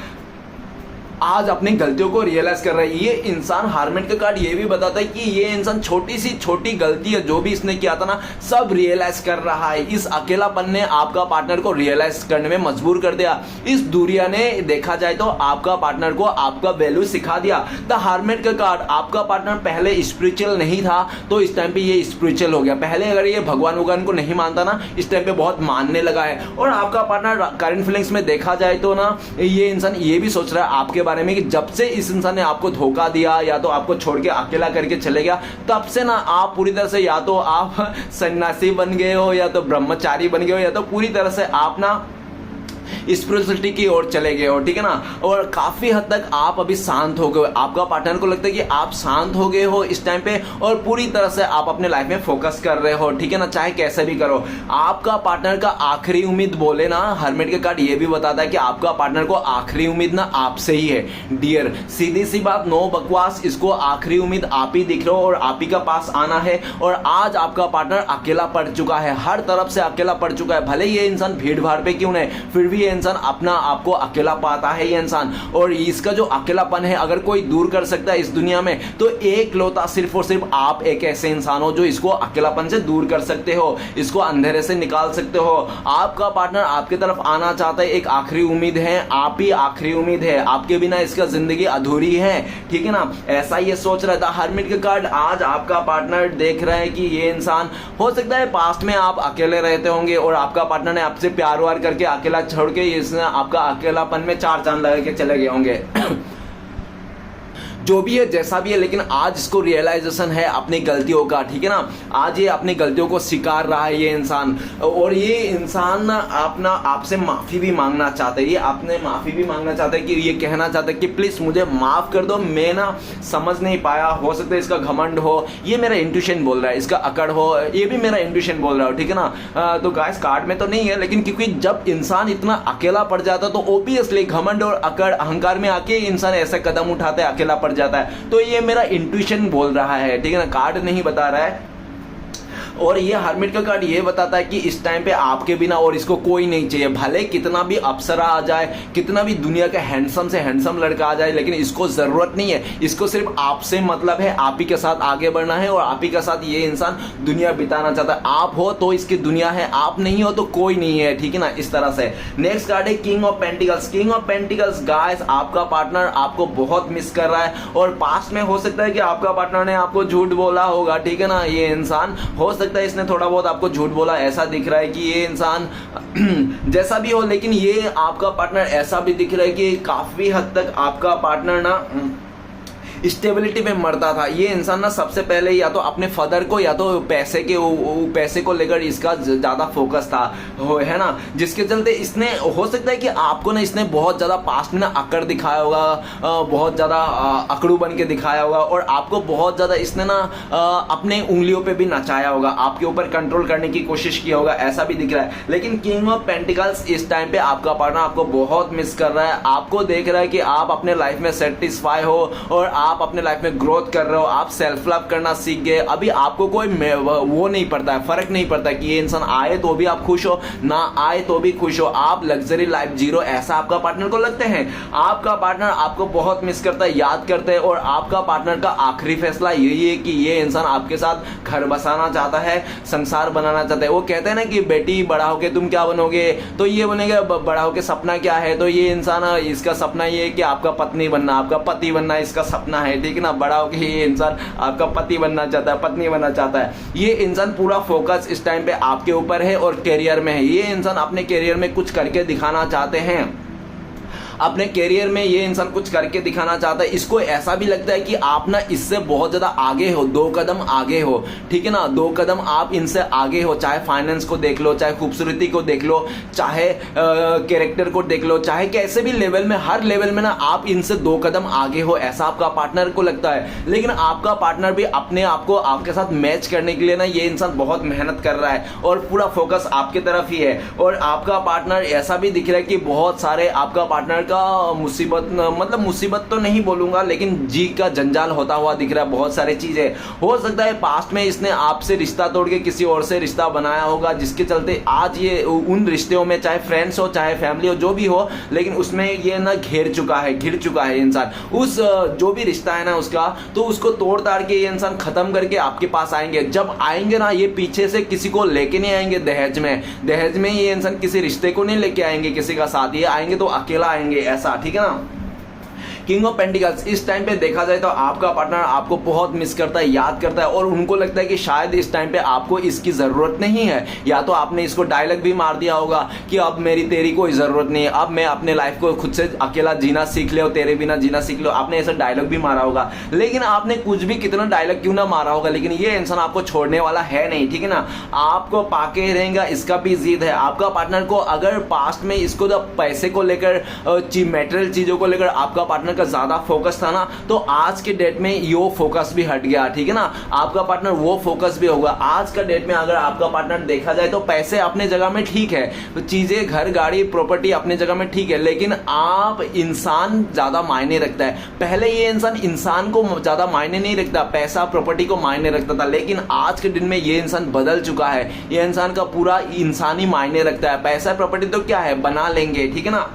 आज अपनी गलतियों को रियलाइज कर रहा है ये इंसान। हार्मेट का कार्ड ये भी बताता है कि ये इंसान छोटी सी छोटी गलती है जो भी इसने किया था ना, सब रियलाइज कर रहा है। इस अकेलापन ने आपका पार्टनर को रियलाइज करने में मजबूर कर दिया। इस दूरिया ने देखा जाए तो आपका पार्टनर को आपका वैल्यू सिखा दिया। द हार्मेट का कार्ड, आपका पार्टनर पहले स्पिरिचुअल नहीं था तो इस टाइम पे ये स्पिरिचुअल हो गया। पहले अगर ये भगवान को नहीं मानता ना, इस टाइम पे बहुत मानने लगा है। और आपका पार्टनर करंट फीलिंग्स में देखा जाए तो ना, ये इंसान ये भी सोच रहा है आपके बारे में कि जब से इस इंसान ने आपको धोखा दिया या तो आपको छोड़ के अकेला करके चले गया, तब से ना आप पूरी तरह से या तो आप सन्यासी बन गए हो या तो ब्रह्मचारी बन गए हो या तो पूरी तरह से आप ना स्पिरिचुअलिटी की ओर चले गए हो, ठीक है ना। और काफी हद तक आप अभी शांत हो गए। आपका पार्टनर को लगता है कि आप शांत हो गए हो इस टाइम पे और पूरी तरह से आप अपने लाइफ में फोकस कर रहे हो, ठीक है ना, चाहे कैसे भी करो। आपका पार्टनर का आखिरी उम्मीद बोले ना, हर्मिट का कार्ड ये भी बताता है कि आपका पार्टनर को आखिरी उम्मीद ना आपसे ही है। डियर, सीधी सी बात, नो बकवास, इसको आखिरी उम्मीद आप ही दिख रहे हो और आप ही का पास आना है। और आज आपका पार्टनर अकेला पड़ चुका है, हर तरफ से अकेला पड़ चुका है। भले ये इंसान भीड़ भाड़ पे क्यों नहीं, फिर भी ये इंसान अपना आपको अकेला पाता है ये इंसान। और इसका जो अकेलापन है, अगर कोई दूर कर सकता है इस दुनिया में, तो एक लौता सिर्फ और सिर्फ आप एक ऐसे इंसान हो जो इसको अकेलापन से दूर कर सकते हो, इसको अंधेरे से निकाल सकते हो। आपका पार्टनर आपकी तरफ आना चाहता है, एक आखिरी उम्मीद है, आप ही आखिरी उम्मीद है, आपके बिना इसका जिंदगी अधूरी है, ठीक है ना, ऐसा ये सोच रहा था। हर्मिट का कार्ड, आज आपका पार्टनर देख रहा है कि ये इंसान, हो सकता है पास्ट में आप अकेले रहते होंगे और आपका पार्टनर ने आपसे प्यार वार करके अकेला छोड़ के इसने आपका अकेलापन में चार चांद लगा के चले गए होंगे। जो भी है जैसा भी है, लेकिन आज इसको रियलाइजेशन है अपनी गलतियों का, ठीक है ना। आज ये अपनी गलतियों को स्वीकार रहा है ये इंसान, और ये इंसान ना अपना आपसे माफ़ी भी मांगना चाहता है। ये आपने माफ़ी भी मांगना चाहता है कि ये कहना चाहता है कि प्लीज़ मुझे माफ़ कर दो, मैं ना समझ नहीं पाया, हो सकता है इसका घमंड हो, ये मेरा इंट्यूशन बोल रहा है, इसका अकड़ हो, ये भी मेरा इंट्यूशन बोल रहा हो, ठीक है ना। तो गाइस कार्ड में तो नहीं है, लेकिन क्योंकि जब इंसान इतना अकेला पड़ जाता है तो ओबियसली घमंड और अकड़ अहंकार में आके इंसान ऐसा कदम उठाता है, अकेला पड़ जाता है। तो ये मेरा इंट्यूशन बोल रहा है, ठीक है ना, कार्ड नहीं बता रहा है। और ये हर्मिट का कार्ड ये बताता है कि इस टाइम पे आपके बिना और इसको कोई नहीं चाहिए, भले कितना भी अप्सरा आ जाए, कितना भी दुनिया का हैंडसम से हैंडसम लड़का आ जाए, लेकिन इसको जरूरत नहीं है। इसको सिर्फ आपसे मतलब है, आप ही के साथ आगे बढ़ना है और आप ही के साथ ये इंसान दुनिया बिताना चाहता है। आप हो तो इसकी दुनिया है, आप नहीं हो तो कोई नहीं है, ठीक है ना, इस तरह से। नेक्स्ट कार्ड है king of pentacles. King of pentacles guys, आपका पार्टनर आपको बहुत मिस कर रहा है, और पास्ट में हो सकता है कि आपका पार्टनर ने आपको झूठ बोला होगा, ठीक है ना। ये इंसान हो सकता है इसने थोड़ा बहुत आपको झूठ बोला, ऐसा दिख रहा है कि ये इंसान जैसा भी हो, लेकिन ये आपका पार्टनर ऐसा भी दिख रहा है कि काफी हद तक आपका पार्टनर ना स्टेबिलिटी में मरता था। ये इंसान ना सबसे पहले या तो अपने फादर को या तो पैसे को लेकर इसका ज्यादा फोकस था, है ना, जिसके चलते इसने हो सकता है कि आपको ना इसने बहुत ज्यादा पास्ट में ना अकड़ दिखाया होगा, बहुत ज्यादा अकड़ू बन के दिखाया होगा, और आपको बहुत ज्यादा इसने ना अपने उंगलियों पे भी नचाया होगा, आपके ऊपर कंट्रोल करने की कोशिश किया होगा, ऐसा भी दिख रहा है। लेकिन किंग ऑफ पेंटिकल्स इस टाइम पे आपका पार्टनर आपको बहुत मिस कर रहा है, आपको देख रहा है कि आप अपने लाइफ में सेटिस्फाई हो और आप अपने लाइफ में ग्रोथ कर रहे हो, आप सेल्फ लव करना सीख गए। अभी आपको कोई वो नहीं पड़ता है, फर्क नहीं पड़ता कि ये इंसान आए तो भी आप खुश हो, ना आए तो भी खुश हो, आप लग्जरी लाइफ जी रहे हो, ऐसा आपका पार्टनर को लगता है। आपका पार्टनर आपको बहुत मिस करता है, याद करता है, और आपका पार्टनर का आखिरी फैसला यही है कि ये इंसान आपके साथ घर बसाना चाहता है, संसार बनाना चाहता है। वो कहते हैं ना कि बेटी बड़ा होके तुम क्या बनोगे, तो ये बनेगा बड़ा होके सपना क्या है, तो ये इंसान इसका सपना ये है कि आपका पत्नी बनना, आपका पति बनना इसका सपना है, ठीक है ना। बड़ा होके ये इंसान आपका पति बनना चाहता है, पत्नी बनना चाहता है। ये इंसान पूरा फोकस इस टाइम पे आपके ऊपर है और करियर में है। ये इंसान अपने करियर में कुछ करके दिखाना चाहते हैं, अपने करियर में ये इंसान कुछ करके दिखाना चाहता है। इसको ऐसा भी लगता है कि आप ना इससे बहुत ज्यादा आगे हो, 2 कदम आगे हो, ठीक है ना, 2 कदम आप इनसे आगे हो, चाहे फाइनेंस को देख लो, चाहे खूबसूरती को देख लो, चाहे कैरेक्टर को देख लो, चाहे कैसे भी लेवल में, हर लेवल में ना आप इनसे 2 कदम आगे हो, ऐसा आपका पार्टनर को लगता है। लेकिन आपका पार्टनर भी अपने आप को आपके साथ मैच करने के लिए ना ये इंसान बहुत मेहनत कर रहा है और पूरा फोकस आपके तरफ ही है। और आपका पार्टनर ऐसा भी दिख रहा है कि बहुत सारे आपका पार्टनर का मुसीबत, मतलब मुसीबत तो नहीं बोलूंगा, लेकिन जी का जंजाल होता हुआ दिख रहा है, बहुत सारी चीजें। हो सकता है पास्ट में इसने आपसे रिश्ता तोड़ के किसी और से रिश्ता बनाया होगा, जिसके चलते आज ये उन रिश्तों में, चाहे फ्रेंड्स हो चाहे फैमिली हो, जो भी हो, लेकिन उसमें ये ना घिर चुका है इंसान, उस जो भी रिश्ता है ना उसका, तो उसको तोड़ ताड़ के ये इंसान खत्म करके आपके पास आएंगे। जब आएंगे ना ये पीछे से किसी को लेके नहीं आएंगे दहेज में ये इंसान किसी रिश्ते को नहीं लेके आएंगे किसी का साथ, ये आएंगे तो अकेला आएंगे, ऐसा, ठीक है ना। किंग ऑफ पेंटिकल्स इस टाइम पे देखा जाए तो आपका पार्टनर आपको बहुत मिस करता है, याद करता है, और उनको लगता है कि शायद इस टाइम पे आपको इसकी जरूरत नहीं है, या तो आपने इसको डायलॉग भी मार दिया होगा कि अब मेरी तेरी कोई जरूरत नहीं है, अब मैं अपने लाइफ को खुद से अकेला जीना सीख ले, तेरे बिना जीना सीख लो, आपने ऐसा डायलॉग भी मारा होगा। लेकिन आपने कुछ भी कितना डायलॉग क्यों ना मारा होगा, लेकिन ये इंसान आपको छोड़ने वाला है नहीं, ठीक है ना, आपको पाके रहेगा, इसका भी जिद है। आपका पार्टनर को अगर पास्ट में इसको पैसे को लेकर, मेटेरियल चीजों को लेकर आपका पार्टनर का ज्यादा फोकस था ना, तो आज के डेट में यो फोकस भी हट गया, ठीक है ना, आपका पार्टनर वो फोकस भी होगा। आज का डेट में अगर आपका पार्टनर देखा जाए तो पैसे अपने जगह में ठीक है, तो चीजें, घर, गाड़ी, प्रॉपर्टी अपने जगह में ठीक है, लेकिन आप इंसान ज्यादा मायने रखता है। पहले ये इंसान को ज्यादा मायने नहीं रखता, पैसा प्रॉपर्टी को मायने रखता था, लेकिन आज के दिन में ये इंसान बदल चुका है। ये इंसान का पूरा इंसानी मायने रखता है, पैसा प्रॉपर्टी तो क्या है, बना लेंगे, ठीक है ना।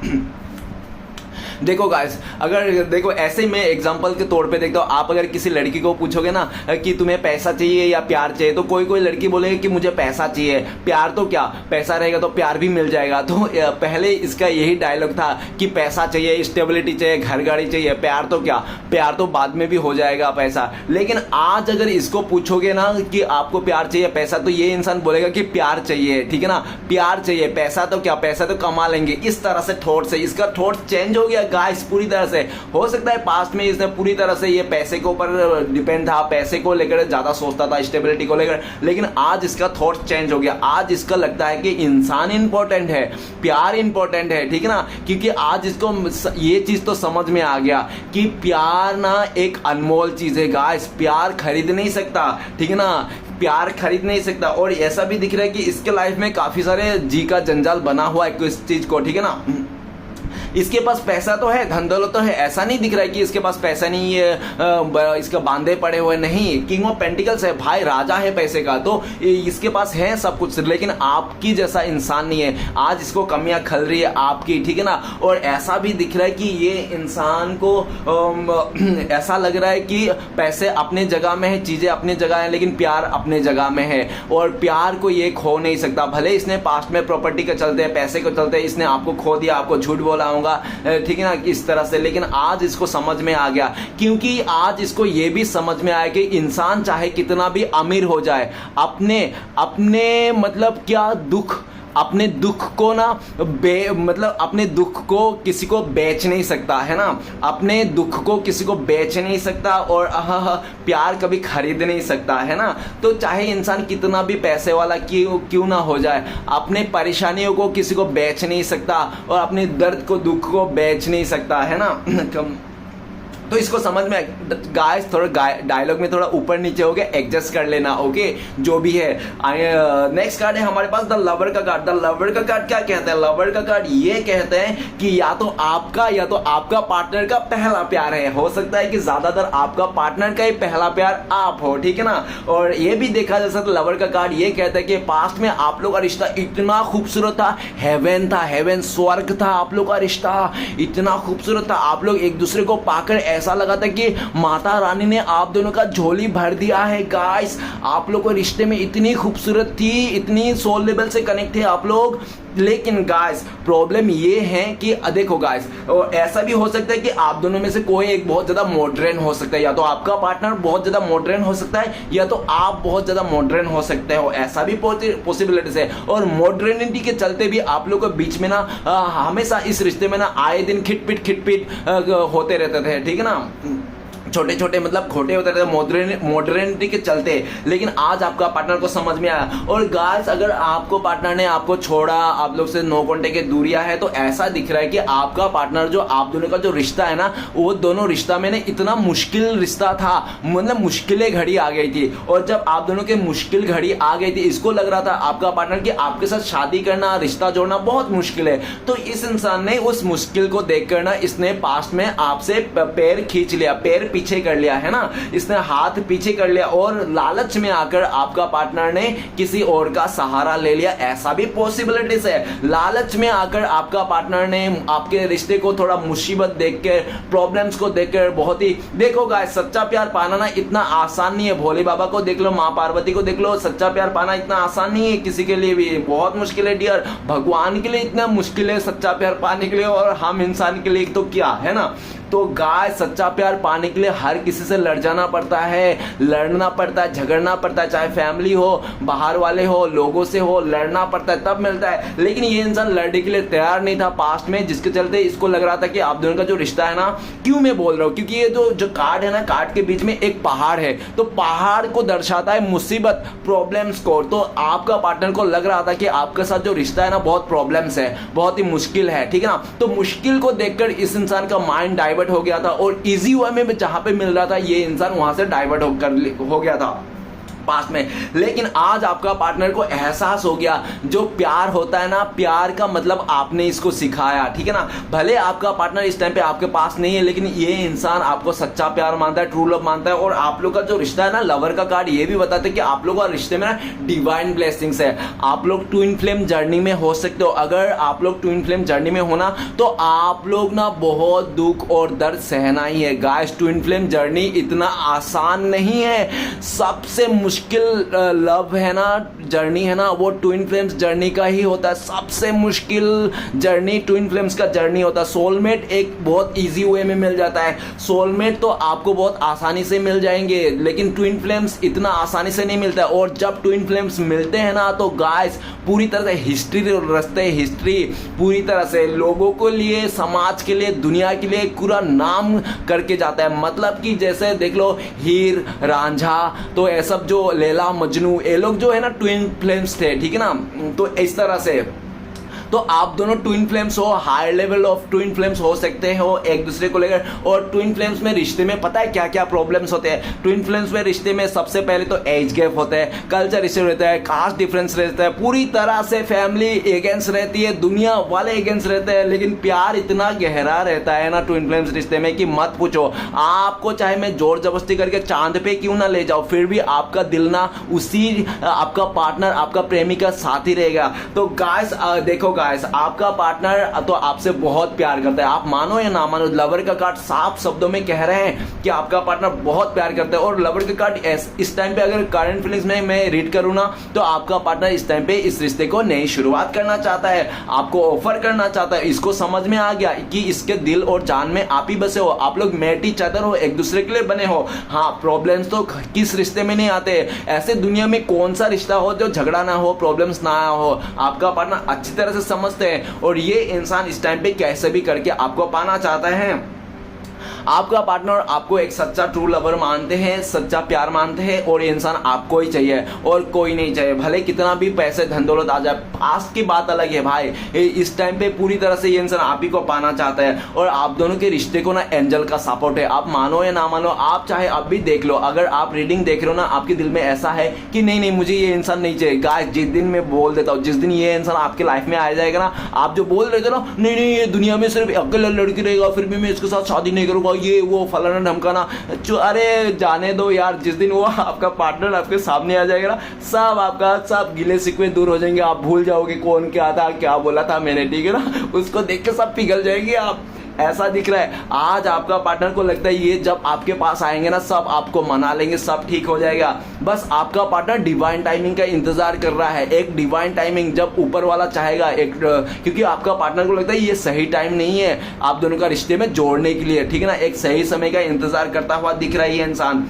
देखो गाइस, अगर देखो ऐसे ही मैं एग्जांपल के तौर पे देखता हूँ, आप अगर किसी लड़की को पूछोगे ना कि तुम्हें पैसा चाहिए या प्यार चाहिए, तो कोई कोई लड़की बोलेगी कि मुझे पैसा चाहिए, प्यार तो क्या, पैसा रहेगा तो प्यार भी मिल जाएगा। तो पहले इसका यही डायलॉग था कि पैसा चाहिए, स्टेबिलिटी चाहिए, घर गाड़ी चाहिए, प्यार तो क्या, प्यार तो बाद में भी हो जाएगा पैसा। लेकिन आज अगर इसको पूछोगे ना कि आपको प्यार चाहिए पैसा, तो ये इंसान बोलेगा कि प्यार चाहिए, ठीक है ना, प्यार चाहिए, पैसा तो क्या, पैसा तो कमा लेंगे। इस तरह से थॉट से इसका थॉट चेंज हो गया गाइस पूरी तरह से। हो सकता है पास्ट में इसने पूरी तरह से ये पैसे के ऊपर डिपेंड था, पैसे को लेकर ज्यादा सोचता था, स्टेबिलिटी को लेकर, लेकिन आज इसका थॉट चेंज हो गया। आज इसका लगता है कि इंसान इंपॉर्टेंट है, प्यार इंपॉर्टेंट है, ठीक है ना, क्योंकि आज इसको ये चीज तो समझ में आ गया कि प्यार ना एक अनमोल चीज है गाइस, प्यार खरीद नहीं सकता, ठीक है ना, प्यार खरीद नहीं सकता। और ऐसा भी दिख रहा है कि इसके लाइफ में काफी सारे जी का जंजाल बना हुआ है इस चीज को, ठीक है ना। इसके पास पैसा तो है, धन दौलत तो है, ऐसा नहीं दिख रहा है कि इसके पास पैसा नहीं है, इसका बांधे पड़े हुए नहीं, किंग ऑफ पेंटिकल्स है भाई, राजा है पैसे का, तो इसके पास है सब कुछ, लेकिन आपकी जैसा इंसान नहीं है। आज इसको कमियां खल रही है आपकी, ठीक है ना। और ऐसा भी दिख रहा है कि ये इंसान को ऐसा लग रहा है कि पैसे अपने जगह में है, चीजें अपनी जगह है, लेकिन प्यार अपने जगह में है, और प्यार को ये खो नहीं सकता। भले इसने पास्ट में प्रॉपर्टी के चलते, पैसे के चलते इसने आपको खो दिया, आपको झूठ बोला, ठीक है ना, इस तरह से, लेकिन आज इसको समझ में आ गया, क्योंकि आज इसको यह भी समझ में आया कि इंसान चाहे कितना भी अमीर हो जाए, अपने मतलब क्या दुख, अपने दुख को ना मतलब अपने दुख को किसी को बेच नहीं सकता, है ना, अपने दुख को किसी को बेच नहीं सकता, और प्यार कभी खरीद नहीं सकता, है ना। तो चाहे इंसान कितना भी पैसे वाला क्यों ना हो जाए, अपने परेशानियों को किसी को बेच नहीं सकता, और अपने दर्द को, दुख को बेच नहीं सकता, है ना। तो इसको समझ में गाइस, थोड़ा डायलॉग में थोड़ा ऊपर नीचे हो गया, एडजस्ट कर लेना, ओके, जो भी है। नेक्स्ट कार्ड है हमारे पास द लवर का कार्ड। द लवर का कार्ड क्या कहता है? लवर का कार्ड ये कहते हैं कि या तो आपका पार्टनर का पहला प्यार है, हो सकता है कि ज्यादातर आपका पार्टनर का ही पहला प्यार आप हो, ठीक है ना। और ये भी देखा जा सकता है, लवर का कार्ड ये कहता है कि पास्ट में आप लोग का रिश्ता इतना खूबसूरत था, हेवन था, हेवन स्वर्ग था, आप लोग का रिश्ता इतना खूबसूरत था, आप लोग एक दूसरे को पाकर ऐसा लगा था कि माता रानी ने आप दोनों का झोली भर दिया है गाइस। आप लोग को रिश्ते में इतनी खूबसूरत थी, इतनी सोल लेवल से कनेक्ट थे आप लोग। लेकिन गाइस प्रॉब्लम ये है कि देखो गाइस, और ऐसा भी हो सकता है कि आप दोनों में से कोई एक बहुत ज्यादा मॉडर्न हो सकता है, या तो आपका पार्टनर बहुत ज्यादा मॉडर्न हो सकता है, या तो आप बहुत ज्यादा मॉडर्न हो सकते हो, ऐसा भी पॉसिबिलिटीज है। और मॉडर्निटी के चलते भी आप लोग के बीच में ना हमेशा इस रिश्ते में ना आए दिन खिटपिट होते रहते थे, ठीक है ना, छोटे छोटे मतलब खोटे होते रहते मॉडर्निटी के चलते। लेकिन आज आपका पार्टनर को समझ में आया। और गाइस अगर आपको पार्टनर ने आपको छोड़ा, आप लोग से नो कॉन्टेक्ट की दूरियां है, तो ऐसा दिख रहा है कि आपका पार्टनर जो आप दोनों का जो रिश्ता है ना, वो दोनों रिश्ता में ना इतना मुश्किल रिश्ता था, मतलब मुश्किलें घड़ी आ गई थी। और जब आप दोनों के मुश्किल घड़ी आ गई थी, इसको लग रहा था आपका पार्टनर कि आपके साथ शादी करना, रिश्ता जोड़ना बहुत मुश्किल है। तो इस इंसान ने उस मुश्किल को देखकर ना इसने पास्ट में आपसे पैर खींच लिया, पैर पीछे कर लिया, है ना, इसने हाथ पीछे कर लिया, और लालच में आकर आपका पार्टनर ने किसी और का सहारा ले लिया, ऐसा भी पॉसिबिलिटीज है। लालच में आकर आपका पार्टनर ने आपके रिश्ते को थोड़ा मुसीबत देखकर, प्रॉब्लम्स को देखकर, बहुत ही देखो गाइस, सच्चा प्यार पाना ना इतना आसान नहीं है। भोले बाबा को देख लो, माँ पार्वती को देख लो, सच्चा प्यार पाना इतना आसान नहीं है, किसी के लिए भी बहुत मुश्किल है डियर। भगवान के लिए इतना मुश्किल है सच्चा प्यार पाने के लिए, और हम इंसान के लिए तो क्या, है ना। तो गाइस सच्चा प्यार पाने के लिए हर किसी से लड़ जाना पड़ता है, लड़ना पड़ता है, झगड़ना पड़ता है, चाहे फैमिली हो, बाहर वाले हो, लोगों से हो, लड़ना पड़ता है, तब मिलता है। लेकिन ये इंसान लड़ने के लिए तैयार नहीं था पास्ट में, जिसके चलते इसको लग रहा था कि आप दोनों का जो रिश्ता है ना, क्यों मैं बोल रहा हूं, क्योंकि ये जो कार्ड है ना, कार्ड के बीच में एक पहाड़ है, तो पहाड़ को दर्शाता है मुसीबत, प्रॉब्लम्स को। तो आपका पार्टनर को लग रहा था कि आपके साथ जो रिश्ता है ना, बहुत प्रॉब्लम्स है, बहुत ही मुश्किल है, ठीक है ना। तो मुश्किल को देखकर इस इंसान का माइंड डाइवर्ट हो गया था, और इजी वे में जहां पे मिल रहा था, ये इंसान वहां से डाइवर्ट हो गया था पास्ट में। लेकिन आज आपका पार्टनर को एहसास हो गया, जो प्यार होता है ना, प्यार का मतलब आपने इसको सिखाया, ठीक है ना। भले आपका पार्टनर इस टाइम पे आपके पास नहीं है, लेकिन ये इंसान आपको सच्चा प्यार मानता है, ट्रू लव मानता है। और आप लोग का जो रिश्ता है ना, लवर का कार्ड ये भी बताता है कि आप लोग का रिश्ते में ना डिवाइन ब्लेसिंग्स है। आप लोग ट्विन फ्लेम जर्नी में हो सकते हो। अगर आप लोग ट्विन फ्लेम जर्नी में हो ना, तो आप लोग ना बहुत दुख और दर्द सहना ही है गाइस। ट्विन फ्लेम जर्नी इतना आसान नहीं है, सबसे मुश्किल लव है ना जर्नी है ना वो ट्विन फ्लेम्स जर्नी का ही होता है। सबसे मुश्किल जर्नी ट्विन फ्लेम्स का जर्नी होता है। सोलमेट एक बहुत इजी वे में मिल जाता है। सोलमेट तो आपको बहुत आसानी से मिल जाएंगे, लेकिन ट्विन फ्लेम्स इतना आसानी से नहीं मिलता है। और जब ट्विन फ्लेम्स मिलते हैं ना तो गाइस पूरी तरह से हिस्ट्री रचते हैं। हिस्ट्री पूरी तरह से लोगों के लिए, समाज के लिए, दुनिया के लिए पूरा नाम करके जाता है। मतलब कि जैसे देख लो हीर रांझा, तो ये सब जो लैला मजनू, ये लोग जो है ना ट्विन फ्लेम्स थे, ठीक है ना। तो इस तरह से तो आप दोनों ट्विन फ्लेम्स हो, higher level of twin flames हो सकते हो एक दूसरे को लेकर। और ट्विन फ्लेम्स में रिश्ते में पता है क्या क्या प्रॉब्लम्स होते हैं। ट्विन फ्लेम्स में रिश्ते में सबसे पहले तो एज गैप होता है, कल्चर इश्यू रहता है, कास्ट डिफरेंस रहता है, पूरी तरह से फैमिली अगेंस्ट रहती है, दुनिया वाले अगेंस्ट रहते हैं। लेकिन प्यार इतना गहरा रहता है ना ट्विन फ्लेम्स रिश्ते में कि मत पूछो। आपको चाहे मैं जोर जबरदस्ती करके चांद पे क्यों ना ले जाओ, फिर भी आपका दिल ना उसी आपका पार्टनर, आपका प्रेमिका साथ ही रहेगा। तो गाइस देखो गाइस, आपका पार्टनर तो आपसे बहुत प्यार करता है। आप मानो या ना मानो, लवर का कार्ड साफ शब्दों में कह रहे हैं कि आपका पार्टनर बहुत प्यार करता है। और लवर का कार्ड इस टाइम पे अगर करंट फीलिंग्स में मैं रीड करूँ ना तो आपका पार्टनर इस टाइम पे इस रिश्ते को नई शुरुआत करना चाहता है, आपको ऑफर करना चाहता है। इसको समझ में आ गया कि इसके दिल और जान में आप ही बसे हो, आप लोग मेटी चादर हो, एक दूसरे के लिए बने हो। हाँ, प्रॉब्लम्स तो किस रिश्ते में नहीं आते। ऐसे दुनिया में कौन सा रिश्ता हो जो झगड़ा ना हो, प्रॉब्लम्स ना हो। आपका पार्टनर अच्छी तरह से समझते हैं और ये इंसान इस टाइम पे कैसे भी करके आपको पाना चाहता है। आपका पार्टनर आपको एक सच्चा ट्रू लवर मानते हैं, सच्चा प्यार मानते हैं और ये इंसान आपको ही चाहिए और कोई नहीं चाहिए। भले कितना भी पैसे धन दौलत आ जाए, पास्ट की बात अलग है भाई। इस टाइम पे पूरी तरह से ये इंसान आप ही को पाना चाहता है। और आप दोनों के रिश्ते को ना एंजल का सपोर्ट है। आप मानो या ना मानो, आप चाहे अब भी देख लो, अगर आप रीडिंग देख रहे हो ना, आपके दिल में ऐसा है कि नहीं नहीं मुझे ये इंसान नहीं चाहिए। गाइस, जिस दिन मैं बोल देता हूँ, जिस दिन ये इंसान आपके लाइफ में आ जाएगा ना, आप जो बोल रहे थे ना नहीं नहीं ये दुनिया में सिर्फ अकेला लड़की रहेगा, फिर भी मैं इसके साथ शादी नहीं करूंगा, ये वो फलाना ढमकाना, अरे जाने दो यार। जिस दिन वो आपका पार्टनर आपके सामने आ जाएगा ना, सब आपका सब गिले शिकवे दूर हो जाएंगे। आप भूल जाओगे कौन क्या था, क्या बोला था मैंने, ठीक है ना। उसको देख के सब पिघल जाएंगे आप। ऐसा दिख रहा है आज आपका पार्टनर को लगता है ये जब आपके पास आएंगे ना सब आपको मना लेंगे, सब ठीक हो जाएगा। बस आपका पार्टनर डिवाइन टाइमिंग का इंतजार कर रहा है। एक डिवाइन टाइमिंग जब ऊपर वाला चाहेगा, एक क्योंकि आपका पार्टनर को लगता है ये सही टाइम नहीं है आप दोनों का रिश्ते में जोड़ने के लिए, ठीक है ना। एक सही समय का इंतजार करता हुआ दिख रहा है ये इंसान।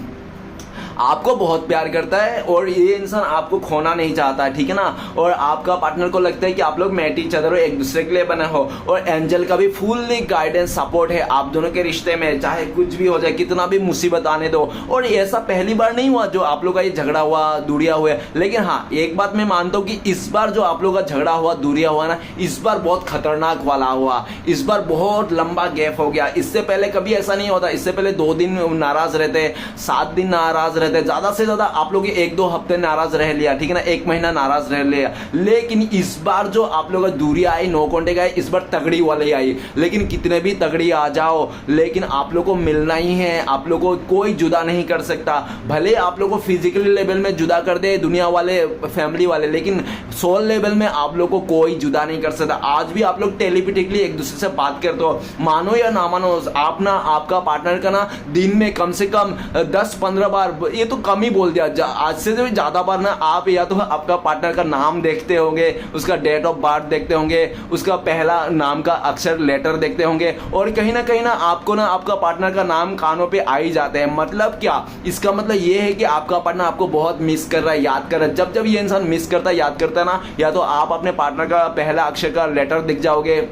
आपको बहुत प्यार करता है और ये इंसान आपको खोना नहीं चाहता है, ठीक है ना। और आपका पार्टनर को लगता है कि आप लोग मैटी चादर हो, एक दूसरे के लिए बने हो। और एंजल का भी फुल्ली गाइडेंस सपोर्ट है आप दोनों के रिश्ते में, चाहे कुछ भी हो जाए, कितना भी मुसीबत आने दो। और ऐसा पहली बार नहीं हुआ जो आप लोग का ये झगड़ा हुआ, दूरिया हुआ। लेकिन हाँ, एक बात मैं मानता हूँ कि इस बार जो आप लोग का झगड़ा हुआ, दूरिया हुआ ना, इस बार बहुत खतरनाक वाला हुआ। इस बार बहुत लंबा गैप हो गया। इससे पहले कभी ऐसा नहीं होता। इससे पहले 2 दिन नाराज रहते, 7 दिन नाराज रहते, ज्यादा से ज्यादा आप लोग 1-2 हफ्ते नाराज रह लिया, ठीक है ना, 1 महीना नाराज रह लिया। लेकिन इस बार जो आप लोग दूरी आई, नो कॉन्टेक्ट आई, इस बार तगड़ी वाली आई। लेकिन कितने भी तगड़ी आ जाओ, लेकिन आप लोग को मिलना ही है। आप लोग को कोई जुदा नहीं कर सकता। भले आप लोग को फिजिकली लेवल में जुदा कर दे दुनिया वाले, फैमिली वाले, लेकिन सोल लेवल में आप लोग को कोई जुदा नहीं कर सकता। आज भी आप लोग टेलीपैथिकली एक दूसरे से बात करते हो, मानो या ना मानो। आप ना आपका पार्टनर का ना दिन में कम से कम 10-15 बार, ये तो कम ही बोल दिया, आज से भी ज्यादा बार ना आप या तो आपका पार्टनर का नाम देखते होंगे, उसका डेट ऑफ बर्थ देखते होंगे, उसका पहला नाम का अक्षर लेटर देखते होंगे। और कहीं ना आपको ना आपका पार्टनर का नाम कानों पे आ ही जाते हैं। मतलब क्या, इसका मतलब ये है कि आपका पार्टनर आपको बहुत मिस कर रहा है, याद कर रहा है। जब ये इंसान मिस करता है, याद करता है ना, या तो आप अपने पार्टनर का पहला अक्षर का लेटर दिख जाओगे,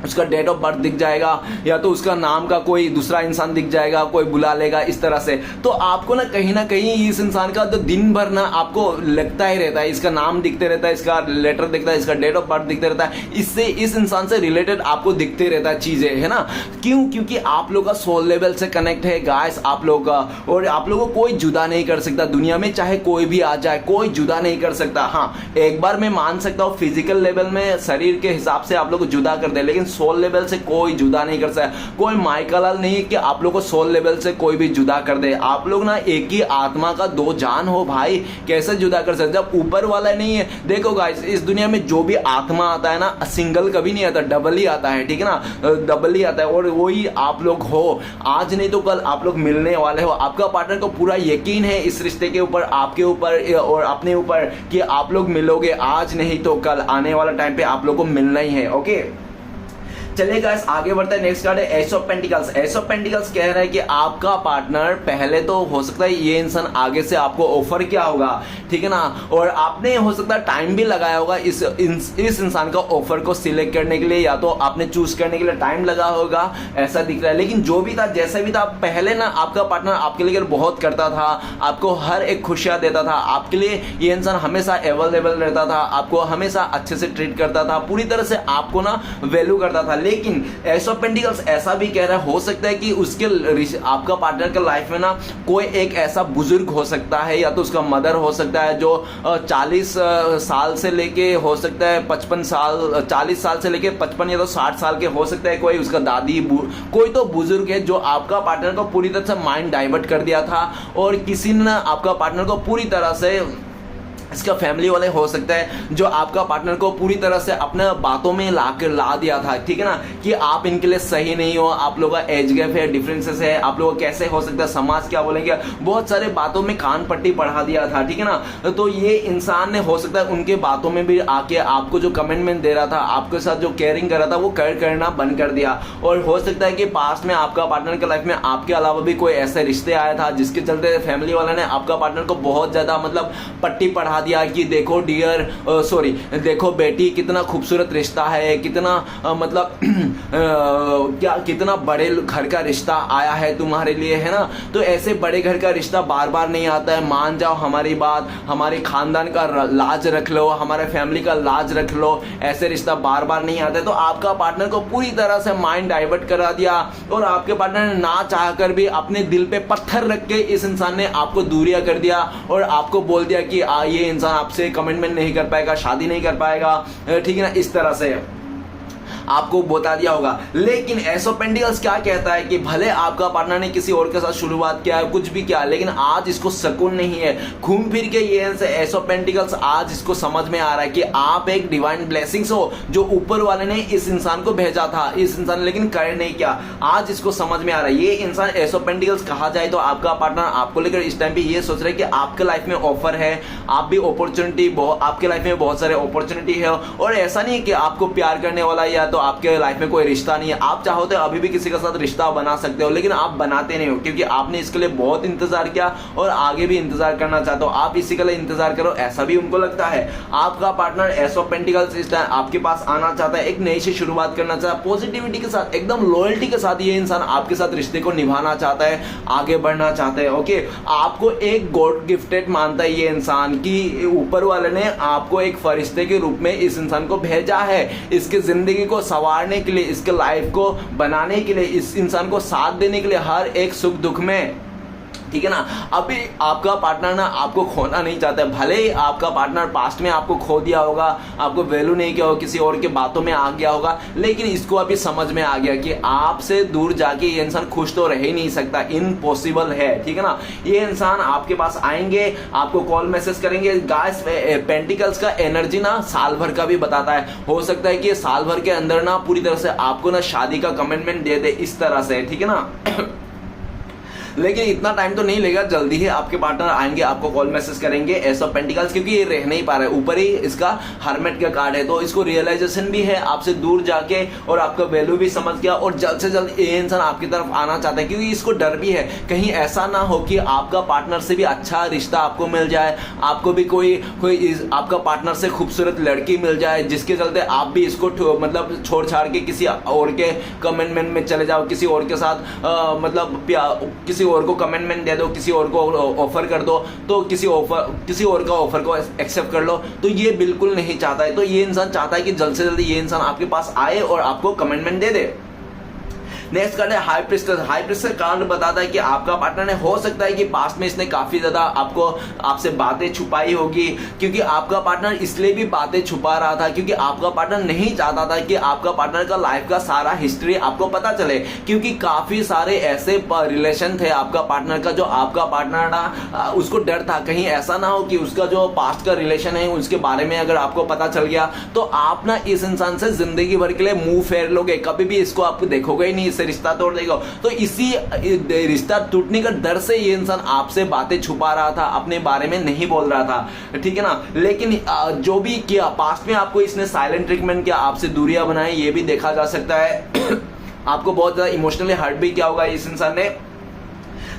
उसका डेट ऑफ बर्थ दिख जाएगा, या तो उसका नाम का कोई दूसरा इंसान दिख जाएगा, कोई बुला लेगा इस तरह से। तो आपको ना कहीं इस इंसान का तो दिन भर ना आपको लगता ही रहता है, इसका नाम दिखते रहता है, इसका लेटर दिखता है, इसका डेट ऑफ बर्थ दिखते रहता है। इससे इस इंसान से रिलेटेड आपको दिखते रहता है चीजें, है ना। क्यों? क्योंकि आप लोग का सोल लेवल से कनेक्ट है गाइस आप लोग का। और आप लोगों को कोई जुदा नहीं कर सकता दुनिया में, चाहे कोई भी आ जाए, कोई जुदा नहीं कर सकता। हाँ, एक बार मैं मान सकता हूँ फिजिकल लेवल में शरीर के हिसाब से आप लोग को जुदा कर दे, लेकिन सोल लेवल से कोई जुदा नहीं कर सकता। कोई माइकलाल नहीं है कि आप लोग को सोल लेवल से कोई भी जुदा कर दे। आप लोग ना एक ही आत्मा का दो जान हो भाई, कैसे जुदा कर सकते जब ऊपर वाला नहीं है। देखो गाइस, इस दुनिया में जो भी आत्मा आता है ना, सिंगल कभी नहीं आता, डबल ही आता है, ठीक है ना, डबल ही आता है। और वही आप लोग हो, आज नहीं तो कल आप लोग मिलने वाले हो। आपका पार्टनर को पूरा यकीन है इस रिश्ते के ऊपर, आपके ऊपर और अपने ऊपर, कि आप लोग मिलोगे, आज नहीं तो कल आने वाला टाइम पे आप लोग को मिलना ही है। ओके, चलिए गाइस आगे बढ़ते हैं। नेक्स्ट कार्ड है S of pentacles. S of pentacles कह रहा है कि आपका पार्टनर, पहले तो हो सकता है ये इंसान आगे से आपको ऑफर किया होगा, ठीक है ना, और आपने हो सकता है टाइम भी लगाया होगा इस इंसान का ऑफर को सिलेक्ट करने के लिए, या तो आपने चूज करने के लिए टाइम लगा होगा, ऐसा दिख रहा है। लेकिन जो भी था, जैसे भी था, पहले ना आपका पार्टनर आपके लिए बहुत करता था, आपको हर एक खुशियां देता था, आपके लिए ये इंसान हमेशा अवेलेबल रहता था, आपको हमेशा अच्छे से ट्रीट करता था, पूरी तरह से आपको ना वैल्यू करता था। लेकिन एस ऑफ पेंटिकल्स ऐसा भी कह रहा है, हो सकता है कि उसके आपका पार्टनर के लाइफ में ना कोई एक ऐसा बुजुर्ग हो सकता है, या तो उसका मदर हो सकता है जो 40 साल से लेके हो सकता है 55 साल, 40 साल से लेके 55 या तो 60 साल के हो सकता है, कोई उसका दादी, कोई तो बुजुर्ग है जो आपका पार्टनर को पूरी तरह से माइंड डाइवर्ट कर दिया था, और किसी ने आपका पार्टनर को पूरी तरह से, इसका फैमिली वाले हो सकता है जो आपका पार्टनर को पूरी तरह से अपने बातों में ला दिया था, ठीक है ना, कि आप इनके लिए सही नहीं हो, आप लोगों का एज गैप है, डिफरेंसेस है, आप लोग कैसे हो सकता है, समाज क्या बोलेंगे, बहुत सारे बातों में कान पट्टी पढ़ा दिया था, ठीक है ना। तो ये इंसान ने हो सकता है उनके बातों में भी आके आपको जो कमिटमेंट दे रहा था, आपके साथ जो केयरिंग कर रहा था, वो करना बंद कर दिया। और हो सकता है कि पास्ट में आपका पार्टनर के लाइफ में आपके अलावा भी कोई ऐसे रिश्ते आया था जिसके चलते फैमिली वाले ने आपका पार्टनर को बहुत ज्यादा मतलब पट्टी पढ़ा दिया कि देखो डियर, सॉरी, देखो बेटी, कितना खूबसूरत रिश्ता है, कितना मतलब क्या, कितना बड़े घर का रिश्ता आया है तुम्हारे लिए, है ना। तो ऐसे बड़े घर का रिश्ता बार बार नहीं आता है, मान जाओ हमारी बात, हमारे खानदान का लाज रख लो, हमारे फैमिली का लाज रख लो, ऐसे रिश्ता बार बार नहीं आता है। तो आपका पार्टनर को पूरी तरह से माइंड डाइवर्ट करा दिया, और आपके पार्टनर ने ना चाहकर भी अपने दिल पे पत्थर रख के इस इंसान ने आपको दूरिया कर दिया, और आपको बोल दिया कि ये इंसान आपसे कमिटमेंट नहीं कर पाएगा, शादी नहीं कर पाएगा, ठीक है ना, इस तरह से आपको बता दिया होगा। लेकिन एस ऑफ पेंटिकल्स क्या कहता है कि भले आपका पार्टनर ने किसी और के साथ शुरुआत किया है, कुछ भी किया, लेकिन आज इसको सुकून नहीं है। घूम फिर के ये एस ऑफ पेंटिकल्स आज इसको समझ में आ रहा है कि आप एक डिवाइन ब्लेसिंग्स हो जो ऊपर वाले ने इस इंसान को भेजा था, इस इंसान ने लेकिन कर नहीं किया। आज इसको समझ में आ रहा है। ये इंसान एस ऑफ पेंटिकल्स कहा जाए तो आपका पार्टनर आपको लेकर इस टाइम पे ये सोच रहा है कि आपके लाइफ में ऑफर है, आप भी अपॉर्चुनिटी, आपके लाइफ में बहुत सारे अपॉर्चुनिटी है, और ऐसा नहीं है कि आपको प्यार करने वाला या तो आपके लाइफ में कोई रिश्ता नहीं है। आप चाहो तो अभी भी किसी के साथ रिश्ता बना सकते हो, लेकिन आप बनाते नहीं हो क्योंकि आपने इसके लिए बहुत इंतजार किया और आगे भी इंतजार करना चाहते हो। आप इसी के लिए इंतजार करो, ऐसा भी उनको लगता है। आपका पार्टनर एस ऑफ पेंटिकल्स इस टाइम आपके पास आना चाहता है, एक नई से शुरुआत करना चाहता है, पॉजिटिविटी के साथ, एकदम लॉयल्टी के साथ ये इंसान आपके साथ रिश्ते को निभाना चाहता है, आगे बढ़ना चाहता है। ओके, आपको एक गॉड गिफ्टेड मानता है ये इंसान कि ऊपर वाले ने आपको एक फरिश्ते के रूप में इस इंसान को भेजा है, इसकी जिंदगी को संवारने के लिए, इसके लाइफ को बनाने के लिए, इस इंसान को साथ देने के लिए हर एक सुख दुख में, ठीक है ना। अभी आपका पार्टनर ना आपको खोना नहीं चाहता है। भले ही आपका पार्टनर पास्ट में आपको खो दिया होगा, आपको वैल्यू नहीं किया होगा, किसी और के बातों में आ गया होगा, लेकिन इसको अभी समझ में आ गया कि आपसे दूर जाके ये इंसान खुश तो रह ही नहीं सकता, इम्पॉसिबल है, ठीक है ना। ये इंसान आपके पास आएंगे, आपको कॉल मैसेज करेंगे। गाइस, पेंटिकल्स का एनर्जी ना साल भर का भी बताता है। हो सकता है कि साल भर के अंदर ना पूरी तरह से आपको ना शादी का कमिटमेंट दे दे, इस तरह से, ठीक है ना। लेकिन इतना टाइम तो नहीं लेगा, जल्दी ही आपके पार्टनर आएंगे, आपको कॉल मैसेज करेंगे एस ऑफ पेंटिकल्स, क्योंकि ये रह नहीं पा रहा है। ऊपर ही इसका हर्मिट का कार्ड है, तो इसको रियलाइजेशन भी है आपसे दूर जाके, और आपका वैल्यू भी समझ गया, और जल्द से जल्द ये इंसान आपकी तरफ आना चाहता है, क्योंकि इसको डर भी है कहीं ऐसा ना हो कि आपका पार्टनर से भी अच्छा रिश्ता आपको मिल जाए, आपको भी कोई आपका पार्टनर से खूबसूरत लड़की मिल जाए, जिसके चलते आप भी इसको मतलब छोड़ छाड़ के किसी और के कमिटमेंट में चले जाओ, किसी और के साथ मतलब किसी और को कमिटमेंट दे दो, किसी और को ऑफर कर दो, तो किसी और का ऑफर को एक्सेप्ट कर लो। तो ये बिल्कुल नहीं चाहता है। तो ये इंसान चाहता है कि जल्द से जल्द ये इंसान आपके पास आए और आपको कमिटमेंट दे दे। नेक्स्ट कार्ड है high priestess. High priestess card बताता है कि आपका पार्टनर ने हो सकता है कि पास्ट में इसने काफी ज्यादा आपसे बातें छुपाई होगी, क्योंकि आपका पार्टनर इसलिए भी बातें छुपा रहा था क्योंकि आपका पार्टनर नहीं चाहता था कि आपका पार्टनर का लाइफ का सारा हिस्ट्री आपको पता चले, क्योंकि काफी सारे ऐसे रिलेशन थे आपका पार्टनर का जो आपका पार्टनर ना उसको डर था कहीं ऐसा ना हो कि उसका जो पास्ट का रिलेशन है उसके बारे में अगर आपको पता चल गया तो आप ना इस इंसान से जिंदगी भर के लिए मुंह फेर लोगे, कभी भी इसको आपको देखोगे ही नहीं, इससे रिश्ता तोड़ देगा। तो इसी रिश्ता टूटने का डर से ये इंसान आपसे बातें छुपा रहा था, अपने बारे में नहीं बोल रहा था, ठीक है ना। लेकिन जो भी किया पास्ट में आपको इसने साइलेंट ट्रीटमेंट किया, आपसे दूरियां बनाई, ये भी देखा जा सकता है। आपको बहुत ज्यादा इमोशनली हर्ट भी किया होगा इस इंसान ने।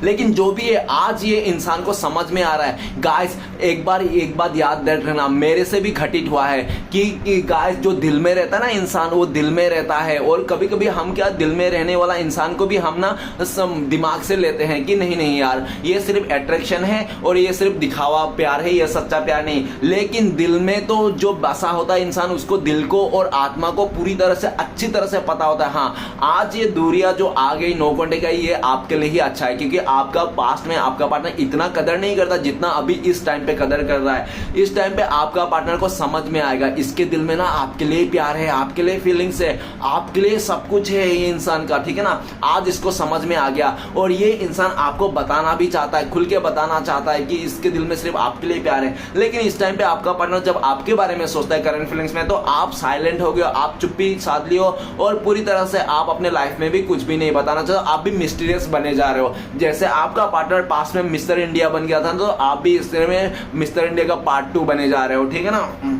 लेकिन जो भी है आज ये इंसान को समझ में आ रहा है। गाइस एक बात याद रखना, मेरे से भी घटित हुआ है कि गाइस जो दिल में रहता है ना इंसान वो दिल में रहता है, और कभी कभी हम क्या दिल में रहने वाला इंसान को भी हम ना दिमाग से लेते हैं कि नहीं यार ये सिर्फ अट्रैक्शन है और ये सिर्फ दिखावा प्यार है, ये सच्चा प्यार नहीं। लेकिन दिल में तो जो बसा होता है इंसान उसको दिल को और आत्मा को पूरी तरह से अच्छी तरह से पता होता है। हाँ आज ये दूरियां जो आ गई 9 घंटे का ये आपके लिए ही अच्छा है, क्योंकि आपका पास्ट में आपका पार्टनर इतना कदर नहीं करता जितना अभी इस टाइम पे कदर कर रहा है। इस टाइम पे आपका पार्टनर को समझ में आएगा इसके दिल में ना आपके लिए प्यार है, आपके लिए फीलिंग्स है, आपके लिए सब कुछ है ये इंसान का, ठीक है ना। आज इसको समझ में आ गया और ये इंसान आपको बताना भी चाहता है, खुल के बताना चाहता है कि इसके दिल में सिर्फ आपके लिए प्यार है। लेकिन इस टाइम पे आपका पार्टनर जब आपके बारे में सोचता है करंट फीलिंग्स में, तो आप साइलेंट हो गए, आप चुप्पी साध लियो और पूरी तरह से आप अपने लाइफ में भी कुछ भी नहीं बताना चाहते, आप भी मिस्टीरियस बने जा रहे हो। जैसे आपका पार्टनर पास में मिस्टर इंडिया बन गया था तो आप भी इस तरह में मिस्टर इंडिया का पार्ट 2 बने जा रहे हो, ठीक है ना।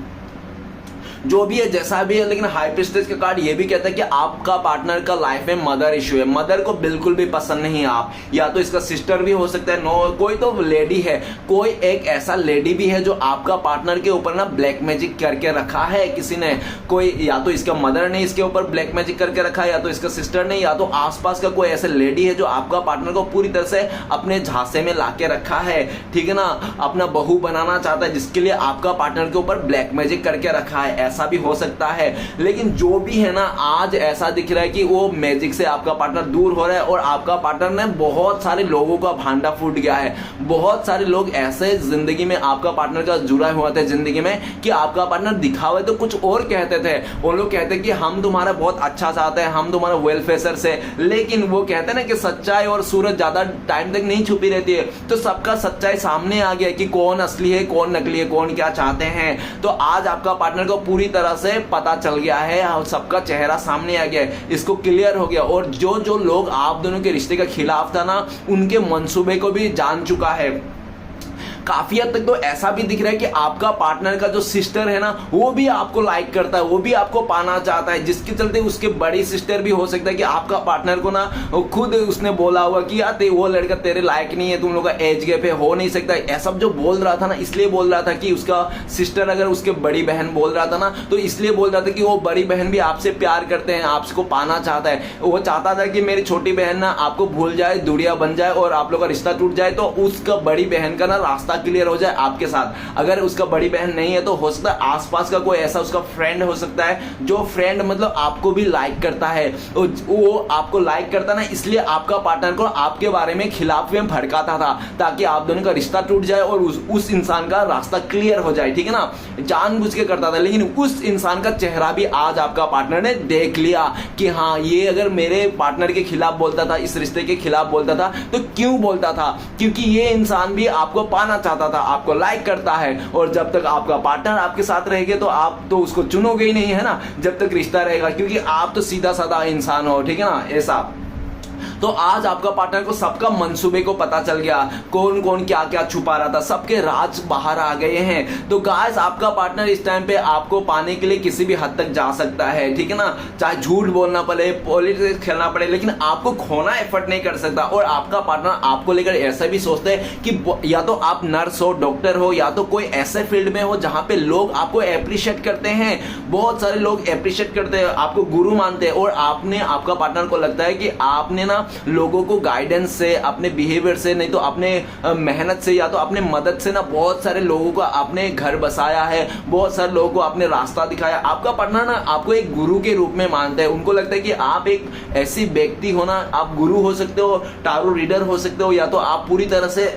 जो भी है जैसा भी है, लेकिन हाई प्रिस्टेस का कार्ड ये भी कहता है कि आपका पार्टनर का लाइफ में मदर इशू है, मदर को बिल्कुल भी पसंद नहीं है आप, या तो इसका सिस्टर भी हो सकता है, नो कोई तो लेडी है, कोई एक ऐसा लेडी भी है जो आपका पार्टनर के ऊपर ना ब्लैक मैजिक करके रखा है किसी ने, कोई या तो इसका मदर ने इसके ऊपर ब्लैक मैजिक करके रखा है, या तो इसका सिस्टर ने, या तो आसपास का कोई ऐसा लेडी है जो आपका पार्टनर को पूरी तरह से अपने झांसे में लाके रखा है, ठीक है ना, अपना बहू बनाना चाहता है, जिसके लिए आपका पार्टनर के ऊपर ब्लैक मैजिक करके रखा है, ऐसा भी हो सकता है। लेकिन जो भी है ना आज ऐसा दिख रहा है कि वो मैजिक से आपका पार्टनर दूर हो रहा है और आपका पार्टनर ने बहुत सारे लोगों का भांडा फूट गया है। बहुत सारे लोग ऐसे जिंदगी में आपका पार्टनर का जुड़ा हुआ था जिंदगी में कि आपका पार्टनर दिखावे तो कुछ और कहते थे, वो लोग कहते कि हम तुम्हारा बहुत अच्छा चाहते हैं, हम तुम्हारा वेलफेयर से, लेकिन वो कहते ना कि सच्चाई और सूरज ज्यादा टाइम तक नहीं छुपी रहती है, तो सबका सच्चाई सामने आ गया कि कौन असली है कौन नकली है, कौन क्या चाहते हैं। तो आज आपका पार्टनर को पूरी तरह से पता चल गया है, सबका चेहरा सामने आ गया है, इसको क्लियर हो गया, और जो जो लोग आप दोनों के रिश्ते के खिलाफ था ना उनके मंसूबे को भी जान चुका है। काफी हद तक तो ऐसा भी दिख रहा है कि आपका पार्टनर का जो सिस्टर है ना वो भी आपको लाइक करता है, वो भी आपको पाना चाहता है, जिसके चलते उसके बड़ी सिस्टर भी हो सकता है कि आपका पार्टनर को ना खुद उसने बोला होगा कि यार वो लड़का तेरे लायक नहीं है, तुम लोग का एज गैप है, हो नहीं सकता, ऐसा जो बोल रहा था ना, इसलिए बोल रहा था कि उसका सिस्टर अगर उसके बड़ी बहन बोल रहा था ना तो इसलिए बोल रहा था कि वो बड़ी बहन भी आपसे प्यार करते हैं, आपको पाना चाहता है। वो चाहता था कि मेरी छोटी बहन ना आपको भूल जाए, दूरिया बन जाए और आप लोग का रिश्ता टूट जाए, तो उसका बड़ी बहन का ना रास्ता क्लियर हो जाए आपके साथ। अगर उसका बड़ी बहन नहीं है तो हो सकता है आसपास का कोई ऐसा उसका फ्रेंड हो सकता है जो फ्रेंड मतलब आपको भी लाइक करता है, वो आपको लाइक करता ना, इसलिए आपका पार्टनर को आपके बारे में खिलाफ में भड़काता था ताकि आप दोनों का रिश्ता टूट जाए और उस इंसान का रास्ता क्लियर हो जाए, ठीक है ना, जानबूझ के करता था। लेकिन उस इंसान का चेहरा भी आज आपका पार्टनर ने देख लिया कि हाँ ये अगर मेरे पार्टनर के खिलाफ बोलता था, इस रिश्ते के खिलाफ बोलता था, तो क्यों बोलता था, क्योंकि ये इंसान भी आपको पाना चाहता था, आपको लाइक करता है, और जब तक आपका पार्टनर आपके साथ रहेगा तो आप तो उसको चुनोगे ही नहीं, है ना, जब तक रिश्ता रहेगा, क्योंकि आप तो सीधा साधा इंसान हो, ठीक है ना, ऐसा। तो आज आपका पार्टनर को सबका मंसूबे को पता चल गया, कौन कौन क्या क्या छुपा रहा था, सबके राज बाहर आ गए हैं। तो गाइस आपका पार्टनर इस टाइम पे आपको पाने के लिए किसी भी हद तक जा सकता है, ठीक है ना, चाहे झूठ बोलना पड़े, पॉलिटिक्स खेलना पड़े, लेकिन आपको खोना एफर्ट नहीं कर सकता। और आपका पार्टनर आपको लेकर ऐसा भी सोचते हैं कि या तो आप नर्स हो, डॉक्टर हो, या तो कोई ऐसे फील्ड में हो जहां पे लोग आपको एप्रिशिएट करते हैं, बहुत सारे लोग एप्रिशिएट करते हैं, आपको गुरु मानते हैं, और आपने आपका पार्टनर को लगता है कि आपने ना लोगों को गाइडेंस से, अपने बिहेवियर से, नहीं तो अपने मेहनत से या तो अपने मदद से ना बहुत सारे लोगों को अपने घर बसाया है, बहुत सारे लोगों को अपने रास्ता दिखाया। आपका पार्टनर ना आपको एक गुरु के रूप में मानता है। उनको लगता है कि आप एक ऐसी व्यक्ति हो ना, आप गुरु हो सकते हो, टारो रीडर हो सकते हो, या तो आप पूरी तरह से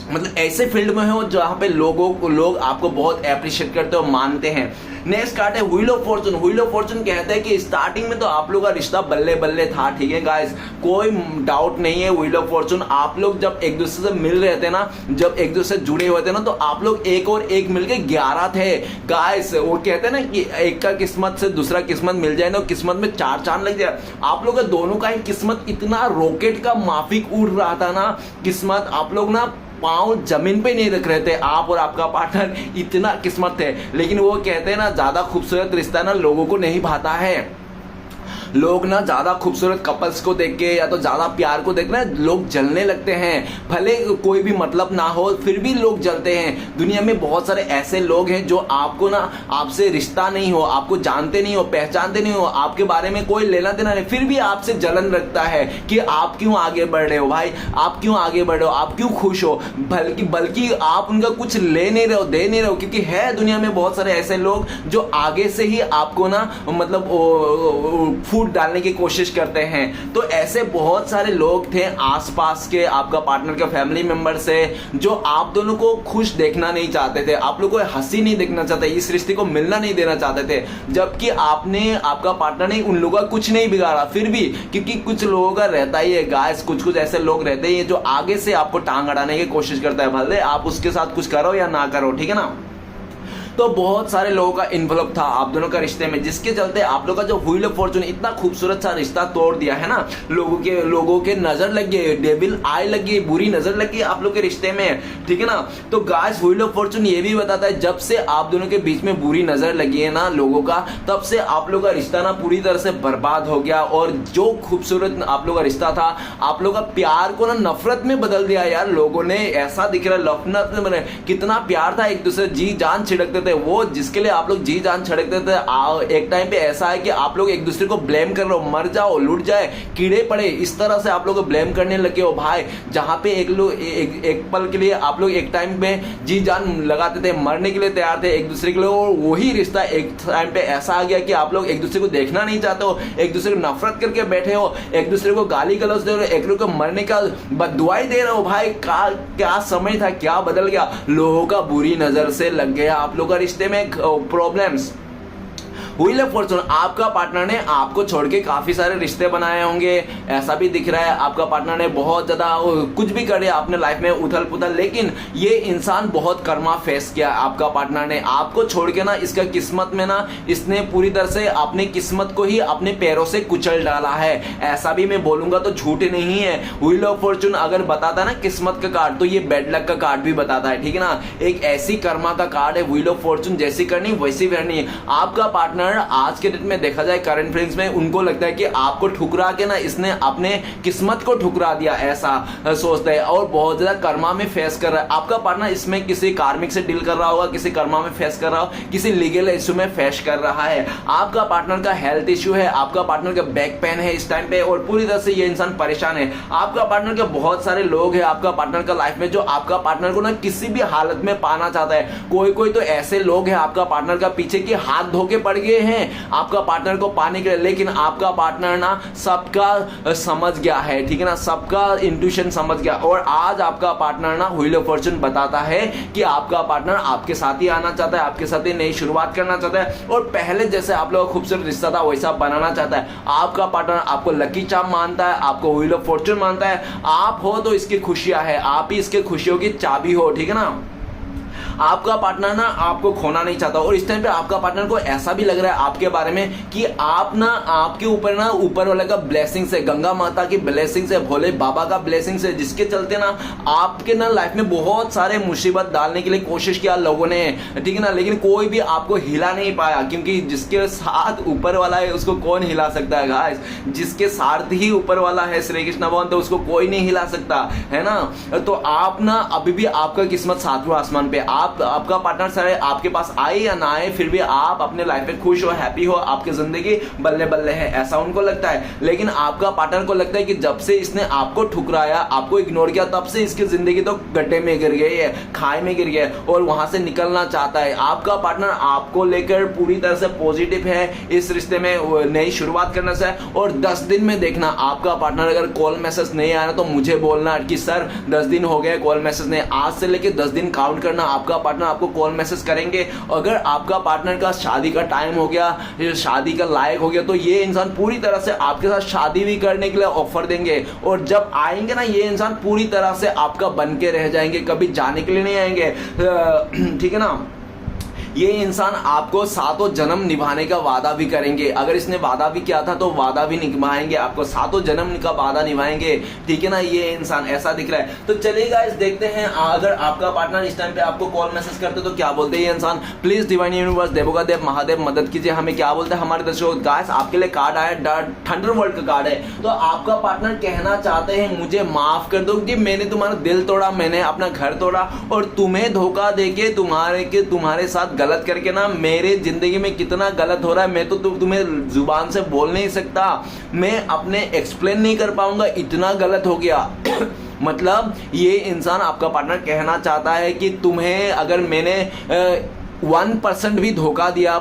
मतलब ऐसे फील्ड में हो जहां पे लोग आपको बहुत अप्रिशिएट करते हो, मानते हैं। नेक्स्ट कार्ड है wheel of Fortune. Wheel of Fortune कहते हैं कि स्टार्टिंग में तो आप लोग का रिश्ता बल्ले बल्ले था, ठीक है गाइस, कोई डाउट नहीं है। व्हील ऑफ फॉर्चून आप लोग जब एक दूसरे से मिल रहे थे ना, जब एक दूसरे से जुड़े हुए थे ना, तो आप लोग एक और एक मिलके 11 थे गाइस। वो कहते हैं ना कि एक का किस्मत से दूसरा किस्मत मिल जाए ना, किस्मत में 4 चांद लग जाए। आप लोग का दोनों का ही किस्मत इतना रॉकेट का माफिक उड़ रहा था ना, किस्मत आप लोग ना पांव जमीन पे नहीं रख रहे थे, आप और आपका पार्टनर इतना किस्मत थे। लेकिन वो कहते हैं ना, ज्यादा खूबसूरत रिश्ता ना लोगों को नहीं भाता है। लोग ना ज्यादा खूबसूरत कपल्स को देख के या तो ज्यादा प्यार को देख ना लोग जलने लगते हैं। भले कोई भी मतलब ना हो फिर भी लोग जलते हैं। दुनिया में बहुत सारे ऐसे लोग हैं जो आपको ना, आपसे रिश्ता नहीं हो, आपको जानते नहीं हो, पहचानते नहीं हो, आपके बारे में कोई लेना देना नहीं, फिर भी आपसे जलन रखता है कि आप क्यों आगे बढ़ रहे हो भाई, आप क्यों आगे बढ़ रहे हो, आप क्यों खुश हो, बल्कि आप उनका कुछ ले नहीं रहे हो, दे नहीं रहे हो। क्योंकि है दुनिया में बहुत सारे ऐसे लोग जो आगे से ही आपको ना मतलब फूट डालने की कोशिश करते हैं। तो ऐसे बहुत सारे लोग थे आसपास के, आपका पार्टनर के फैमिली मेंबर से, जो आप दोनों को खुश देखना नहीं चाहते थे, आप लोग को हंसी नहीं देखना चाहते, इस रिश्ते को मिलना नहीं देना चाहते थे। जबकि आपका पार्टनर ने उन लोगों का कुछ नहीं बिगाड़ा, फिर भी क्योंकि कुछ लोगों का रहता ही है गाइस, कुछ ऐसे लोग रहते हैं जो आगे से आपको टांग अड़ाने की कोशिश करता है, भले आप उसके साथ कुछ करो या ना करो, ठीक है ना। तो बहुत सारे लोगों का इन्वॉल्व था आप दोनों का रिश्ते में, जिसके चलते आप लोग का जो व्हील ऑफ फॉर्चून इतना खूबसूरत सा रिश्ता तोड़ दिया है ना। लोगों के नजर लग गई, डेविल आई लग गई, बुरी नजर लग गई आप लोग के रिश्ते में, ठीक है ना। तो गाइस व्हील ऑफ फॉर्चून ये भी बताता है जब से आप दोनों के बीच में बुरी नजर लगी है ना लोगों का, तब से आप लोग का रिश्ता ना पूरी तरह से बर्बाद हो गया। और जो खूबसूरत आप लोग का रिश्ता था, आप लोग का प्यार को ना नफरत में बदल दिया यार लोगों ने। ऐसा दिख रहा है नफरत में, कितना प्यार था, एक दूसरे जी जान छिड़कते थे। वो जिसके लिए आप लोग जी जान छिड़कते थे, एक टाइम पे ऐसा है कि आप लोग एक दूसरे को ब्लेम कर रहे हो, मर जाओ, लुट जाए, कीड़े पड़े, इस तरह से आप लोग ब्लेम करने लगे हो भाई। जहां पे एक पल के लिए आप लोग एक टाइम पे जी जान लगाते थे, मरने के लिए तैयार थे एक दूसरे के लिए, और वही रिश्ता एक टाइम पे ऐसा आ गया कि आप लोग एक दूसरे को देखना नहीं चाहते हो, एक दूसरे को नफरत करके बैठे हो, एक दूसरे को गाली गलौज दे रहे हो, एक दूसरे को मरने का बददुआई दे रहे हो भाई। क्या समय था, क्या बदल गया, लोगों का बुरी नजर से लग गया आप लोग का रिश्ते में प्रॉब्लम्स। व्हील ऑफ फॉर्चून, आपका पार्टनर ने आपको छोड़ के काफी सारे रिश्ते बनाए होंगे, ऐसा भी दिख रहा है। आपका पार्टनर ने बहुत ज्यादा कुछ भी करे अपने लाइफ में उथल पुथल, लेकिन ये इंसान बहुत कर्मा फेस किया। आपका पार्टनर ने आपको छोड़ के ना, इसका किस्मत में ना, इसने पूरी तरह से अपनी किस्मत को ही अपने पैरों से कुचल डाला है। ऐसा भी मैं बोलूंगा तो झूठ नहीं है। व्हील ऑफ फॉर्चून अगर बताता है ना किस्मत का कार्ड, तो ये बैड लक का कार्ड भी बताता है, ठीक है ना। एक ऐसी कर्मा का कार्ड है व्हील ऑफ फॉर्चून, जैसी करनी वैसी करनी है। आपका पार्टनर आज के डेट में देखा जाए करंट फ्रेंड्स में, उनको लगता है कि आपको ठुकरा के ना इसने अपने किस्मत को ठुकरा दिया, ऐसा सोचता है और बहुत ज्यादा कर्मा में फेस कर रहा है। आपका पार्टनर इसमें किसी कार्मिक से डील कर रहा होगा, किसी कर्मा में फेस कर रहा हो, किसी लीगल इशू में फेस कर रहा है। आपका पार्टनर का हेल्थ इशू है, आपका पार्टनर का बैक पेन है इस टाइम पे, और पूरी तरह से ये इंसान परेशान है। आपका पार्टनर के बहुत सारे लोग हैं आपका पार्टनर का लाइफ में, जो आपका पार्टनर को ना किसी भी हालत में पाना चाहता है। कोई तो ऐसे लोग हैं आपका पार्टनर का पीछे की हाथ धोके पड़ गए हैं आपका पार्टनर को पाने के लिए, लेकिन आपका पार्टनर ना सबका समझ गया है, ठीक है ना, सबका इंट्यूशन समझ गया। और आज आपका पार्टनर ना व्हील ऑफ फॉर्चून बताता है कि आपका पार्टनर आपके साथ ही आना चाहता है, आपके साथ ही नई शुरुआत करना चाहता है, और पहले जैसे आप लोग खूबसूरत रिश्ता था वैसा बनाना चाहता है। आपका पार्टनर आपको लकी चार्म मानता है, आपको व्हील ऑफ फॉर्चून मानता है। आप हो तो इसकी खुशियां है, आप ही इसके खुशियों की चाबी हो, ठीक है ना। आपका पार्टनर ना आपको खोना नहीं चाहता, और इस टाइम पे आपका पार्टनर को ऐसा भी लग रहा है आपके बारे में कि आप ना, आपके ऊपर ना ऊपर वाले का ब्लेसिंग से, गंगा माता की ब्लेसिंग से, भोले बाबा का ब्लेसिंग से, जिसके चलते ना आपके ना लाइफ में बहुत सारे मुसीबत डालने के लिए कोशिश किया लोगों ने, ठीक है ना, लेकिन कोई भी आपको हिला नहीं पाया, क्योंकि जिसके साथ ऊपर वाला है उसको कौन हिला सकता है गाइस। जिसके साथ ही ऊपर वाला है श्री कृष्ण भगवान, तो उसको कोई नहीं हिला सकता है ना। तो आप ना अभी भी आपका किस्मत सातवें आसमान पे, आप आपका पार्टनर चाहे आपके पास आए या ना आए, फिर भी आप अपने लाइफ में खुश हो, हैप्पी हो, आपकी जिंदगी बल्ले बल्ले है, ऐसा उनको लगता है। लेकिन आपका पार्टनर को लगता है कि जब से इसने आपको ठुकराया, आपको इग्नोर किया, तब से इसकी जिंदगी तो गड्ढे में गिर गई है, खाई में गिर गया है और वहां से निकलना चाहता है। आपका पार्टनर आपको लेकर पूरी तरह से पॉजिटिव है, इस रिश्ते में नई शुरुआत करना चाहे। और 10 दिन में देखना, आपका पार्टनर अगर कॉल मैसेज नहीं आया तो मुझे बोलना कि सर 10 दिन हो गए कॉल मैसेज नहीं। आज से लेके 10 दिन काउंट करना, आपका पार्टनर आपको कॉल मैसेज करेंगे। अगर आपका पार्टनर का शादी का टाइम हो गया, शादी का लायक हो गया, तो ये इंसान पूरी तरह से आपके साथ शादी भी करने के लिए ऑफर देंगे। और जब आएंगे ना, ये इंसान पूरी तरह से आपका बन के रह जाएंगे, कभी जाने के लिए नहीं आएंगे, ठीक है ना। ये इंसान आपको सातों जन्म निभाने का वादा भी करेंगे। अगर इसने वादा भी किया था तो वादा भी निभाएंगे, आपको सातों जन्म का वादा निभाएंगे, ठीक है ना। ये इंसान ऐसा दिख रहा है। तो चलिए गाइस देखते हैं, अगर आपका पार्टनर इस टाइम पे आपको कॉल मैसेज करते तो क्या बोलते हैं ये इंसान। प्लीज डिवाइन यूनिवर्स, देवों का देव महादेव मदद कीजिए, हमें क्या बोलते हैं हमारे दर्शकों। गाइस आपके लिए कार्ड आया, थंडरबोल्ट का कार्ड है। तो आपका पार्टनर कहना चाहते हैं मुझे माफ कर दो कि मैंने तुम्हारा दिल तोड़ा, मैंने अपना घर तोड़ा और तुम्हें धोखा देके तुम्हारे साथ गलत करके ना, मेरे जिंदगी में कितना गलत हो रहा है, मैं तो तुम्हें जुबान से बोल नहीं सकता, मैं अपने एक्सप्लेन नहीं कर पाऊंगा, इतना गलत हो गया। मतलब ये इंसान आपका पार्टनर कहना चाहता है कि तुम्हें अगर मैंने 1% भी धोखा दिया,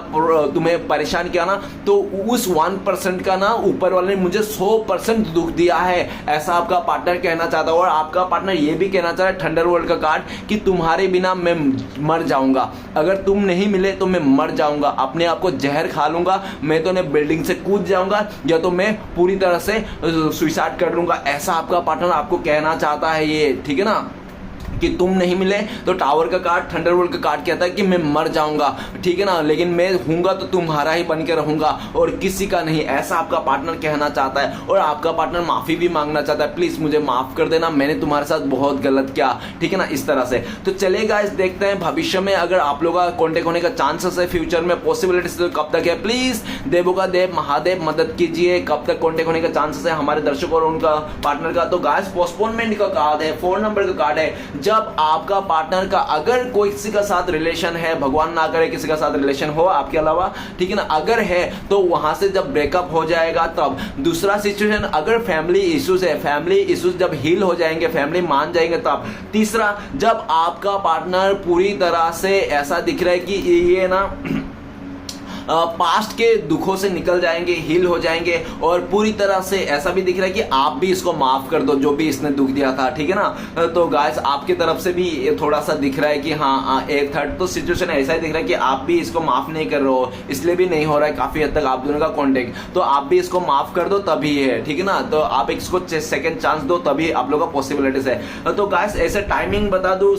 तुम्हें परेशान किया ना, तो उस 1% का ना ऊपर वाले ने मुझे 100% दुख दिया है, ऐसा आपका पार्टनर कहना चाहता है। और आपका पार्टनर ये भी कहना चाह रहा है, थंडरबोल्ट का कार्ड, कि तुम्हारे बिना मैं मर जाऊंगा, अगर तुम नहीं मिले तो मैं मर जाऊंगा, अपने आप को जहर खा लूंगा, मैं तो नहीं बिल्डिंग से कूद जाऊंगा, या तो मैं पूरी तरह से सुसाइड कर लूंगा, ऐसा आपका पार्टनर आपको कहना चाहता है ये, ठीक है ना। कि तुम नहीं मिले तो टावर का कार्ड, थंडरबोल्ट का कार्ड कहता है कि मैं मर जाऊंगा, ठीक है ना, लेकिन मैं हूंगा तो तुम्हारा ही बन के रहूंगा और किसी का नहीं, ऐसा आपका पार्टनर कहना चाहता है। और आपका पार्टनर माफी भी मांगना चाहता है, प्लीज मुझे माफ कर देना, मैंने तुम्हारे साथ बहुत गलत किया, ठीक है ना, इस तरह से। तो चलिए गाइस देखते हैं भविष्य में अगर आप लोगों का कॉन्टेक्ट होने का चांसेस है, फ्यूचर में पॉसिबिलिटीज तो कब तक है। प्लीज देवों का देव महादेव मदद कीजिए, कब तक कॉन्टेक्ट होने का चांसेस है हमारे दर्शकों और उनका पार्टनर का। तो गाइस पोस्टपोनमेंट का कार्ड है, 4 नंबर का कार्ड है। जब आपका पार्टनर का अगर कोई किसी का साथ रिलेशन है, भगवान ना करे किसी का साथ रिलेशन हो आपके अलावा, ठीक है ना, अगर है तो वहां से जब ब्रेकअप हो जाएगा तब। दूसरा सिचुएशन, अगर फैमिली इश्यूज है, फैमिली इश्यूज जब हील हो जाएंगे, फैमिली मान जाएंगे तब। तीसरा, जब आपका पार्टनर पूरी तरह से ऐसा दिख रहा है कि ये ना पास्ट के दुखों से निकल जाएंगे, हील हो जाएंगे, और पूरी तरह से ऐसा भी दिख रहा है कि आप भी इसको माफ कर दो जो भी इसने दुख दिया था, ठीक है ना। तो गाइस आपकी तरफ से भी थोड़ा सा दिख रहा है कि हाँ, एक थर्ड तो सिचुएशन ऐसा ही दिख रहा है कि आप भी इसको माफ नहीं कर रहे हो, इसलिए भी नहीं हो रहा है काफी हद तक आप दोनों का कॉन्टेक्ट। तो आप भी इसको माफ कर दो तभी है, ठीक है ना। तो आप इसको सेकंड चांस दो तभी आप लोग का पॉसिबिलिटीज है। तो गाइस ऐसे टाइमिंग बता दो,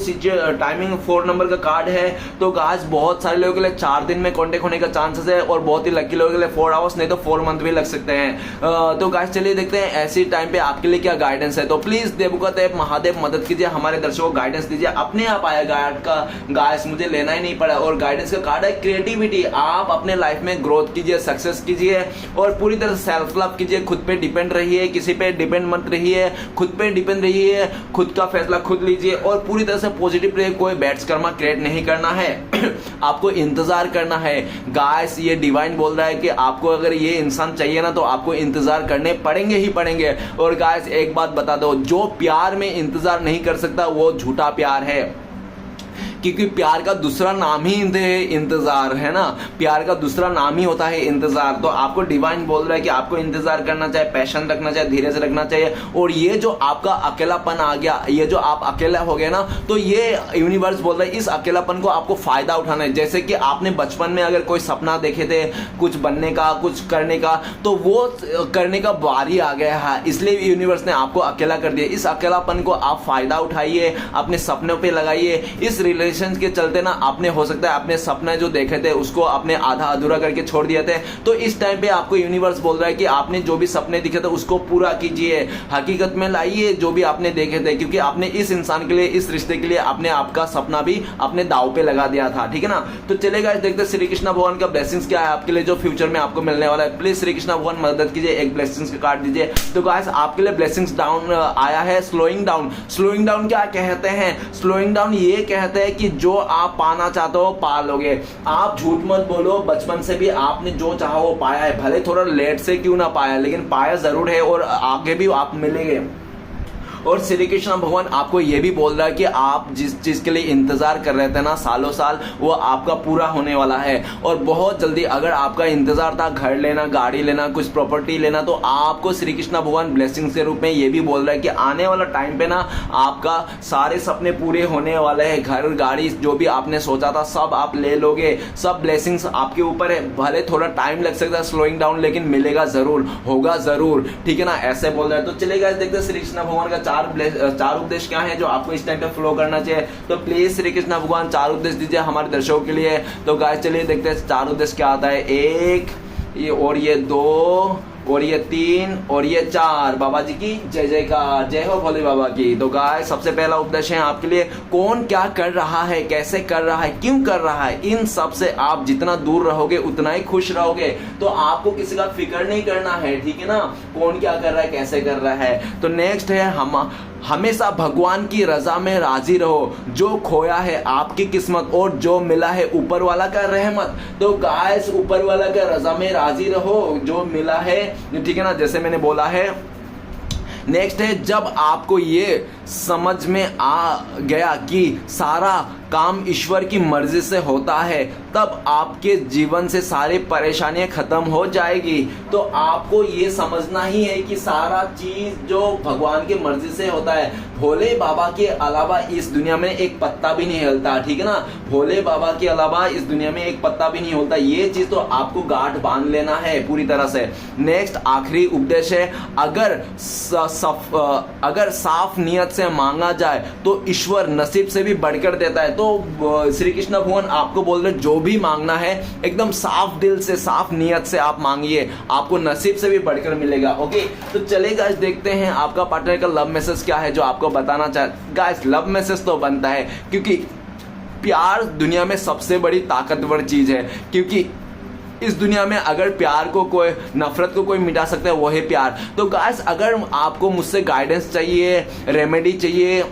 टाइमिंग 4 नंबर का कार्ड है। तो गाइस बहुत सारे लोगों के लिए 4 दिन में कॉन्टेक्ट होने का चांस है, और बहुत ही लकी लोगों के लिए 4 आवर्स, नहीं तो 4 मंथ भी लग सकते हैं। तो गाइस चलिए देखते हैं ऐसी टाइम पे आपके लिए क्या गाइडेंस है। तो प्लीज देवों का देव महादेव मदद कीजिए, हमारे दर्शकों को गाइडेंस दीजिए। अपने आप आया गाइड का, गाइस मुझे लेना ही नहीं पड़ा। और गाइडेंस का कार्ड है क्रिएटिविटी। आप अपने लाइफ में ग्रोथ कीजिए, सक्सेस कीजिए और पूरी तरह से सेल्फ लव कीजिए, खुद पे डिपेंड रहिए, किसी पे डिपेंड मत रहिए, खुद पे डिपेंड रहिए, खुद का फैसला खुद लीजिए और पूरी तरह से पॉजिटिव रहिए। कोई बैड कर्मा क्रिएट नहीं करना है आपको इंतजार करना है। गाइस ये डिवाइन बोल रहा है कि आपको अगर ये इंसान चाहिए ना तो आपको इंतजार करने पड़ेंगे ही पड़ेंगे। और गाइस एक बात बता दो, जो प्यार में इंतजार नहीं कर सकता वो झूठा प्यार है, क्योंकि प्यार का दूसरा नाम ही इंतजार है ना, प्यार का दूसरा नाम ही होता है इंतजार। तो आपको डिवाइन बोल रहा है कि आपको इंतजार करना चाहिए, पैशन रखना चाहिए, धीरे से रखना चाहिए। और ये जो आपका अकेलापन आ गया, ये जो आप अकेला हो गए ना, तो ये यूनिवर्स बोल रहा है इस अकेलापन को आपको फायदा उठाना है। जैसे कि आपने बचपन में अगर कोई सपना देखे थे कुछ बनने का, कुछ करने का, तो वो करने का बारी आ गया है, इसलिए यूनिवर्स ने आपको अकेला कर दिया। इस अकेलापन को आप फायदा उठाइए, अपने सपनों पे लगाइए। इस रिलेशन के चलते ना आपने हो सकता है अपने सपने जो देखे थे उसको आपने आधा अधूरा करके छोड़ दिए थे। तो इस टाइम पे आपको यूनिवर्स बोल रहा है कि आपने जो भी सपने दिखे थे उसको पूरा कीजिए, हकीकत में लाइए जो भी आपने देखे थे, क्योंकि आपने इस इंसान के लिए, इस रिश्ते के लिए आपने आपका सपना भी अपने दाव पे लगा दिया था, ठीक है ना। तो चलेगा देखते श्री कृष्ण भगवान का ब्लेसिंग्स क्या है आपके लिए जो फ्यूचर में आपको मिलने वाला है। प्लीज श्री कृष्ण भगवान मदद कीजिए, एक ब्लेसिंग्स का कार्ड दीजिए। तो गाइस आपके लिए ब्लेसिंग्स डाउन आया है, स्लोइंग डाउन। स्लोइंग डाउन क्या कहते हैं? स्लोइंग डाउन ये कहते हैं कि जो आप पाना चाहते हो पा लोगे। आप झूठ मत बोलो, बचपन से भी आपने जो चाहा वो पाया है, भले थोड़ा लेट से क्यों ना पाया, लेकिन पाया जरूर है और आगे भी आप मिलेंगे। और श्री कृष्ण भगवान आपको ये भी बोल रहा है कि आप जिस चीज के लिए इंतजार कर रहे थे ना सालों साल, वो आपका पूरा होने वाला है और बहुत जल्दी। अगर आपका इंतजार था घर लेना, गाड़ी लेना, कुछ प्रॉपर्टी लेना, तो आपको श्री कृष्ण भगवान ब्लेसिंग के रूप में ये भी बोल रहा है कि आने वाला टाइम पे ना आपका सारे सपने पूरे होने वाले हैं। घर, गाड़ी, जो भी आपने सोचा था सब आप ले लोगे, सब ब्लेसिंग्स आपके ऊपर है। भले थोड़ा टाइम लग सकता है स्लोइंग डाउन, लेकिन मिलेगा जरूर, होगा जरूर, ठीक है ना, ऐसे बोल रहा है। तो चलेगा देखते श्री कृष्ण भगवान का चार उपदेश क्या है जो आपको इस टाइम पे फॉलो करना चाहिए। तो प्लीज श्री कृष्ण भगवान चार उपदेश दीजिए हमारे दर्शकों के लिए। तो गाइस चलिए देखते हैं चार उपदेश क्या आता है। एक, ये और ये दो, और ये तीन, और ये चार। बाबा जी की जय जयकार, जय हो भोले बाबा की। तो गाइस सबसे पहला उपदेश है आपके लिए, कौन क्या कर रहा है, कैसे कर रहा है, क्यों कर रहा है, इन सब से आप जितना दूर रहोगे उतना ही खुश रहोगे। तो आपको किसी का फिक्र नहीं करना है, ठीक है ना, कौन क्या कर रहा है, कैसे कर रहा है। तो नेक्स्ट है हमेशा भगवान की रजा में राजी रहो। जो खोया है आपकी किस्मत और जो मिला है ऊपर वाला का रहमत। तो गाइस ऊपर वाला का रजा में राजी रहो, जो मिला है, ठीक है ना, जैसे मैंने बोला है। नेक्स्ट है, जब आपको ये समझ में आ गया कि सारा काम ईश्वर की मर्जी से होता है, तब आपके जीवन से सारी परेशानियां खत्म हो जाएगी। तो आपको ये समझना ही है कि सारा चीज जो भगवान की मर्जी से होता है। भोले बाबा के अलावा इस दुनिया में एक पत्ता भी नहीं हिलता, ठीक है ना, भोले बाबा के अलावा इस दुनिया में एक पत्ता भी नहीं हिलता। ये चीज तो आपको गांठ बांध लेना है पूरी तरह से। नेक्स्ट आखिरी उपदेश है, अगर साफ नियत से मांगा जाए तो ईश्वर नसीब से भी बढ़कर देता है। तो श्री कृष्ण भगवान आपको बोल रहे जो भी मांगना है एकदम साफ दिल से, साफ नियत से आप मांगिए, आपको नसीब से भी बढ़कर मिलेगा। ओके, तो चलिए गाइस देखते हैं आपका पार्टनर का लव मैसेज क्या है जो आपको बताना चाहते। गाइस लव मैसेज तो बनता है, क्योंकि प्यार दुनिया में सबसे बड़ी ताकतवर चीज है। क्योंकि इस दुनिया में अगर प्यार को कोई, नफरत को कोई मिटा सकता है वो है प्यार। तो गाइस अगर आपको मुझसे गाइडेंस चाहिए, रेमेडी चाहिए,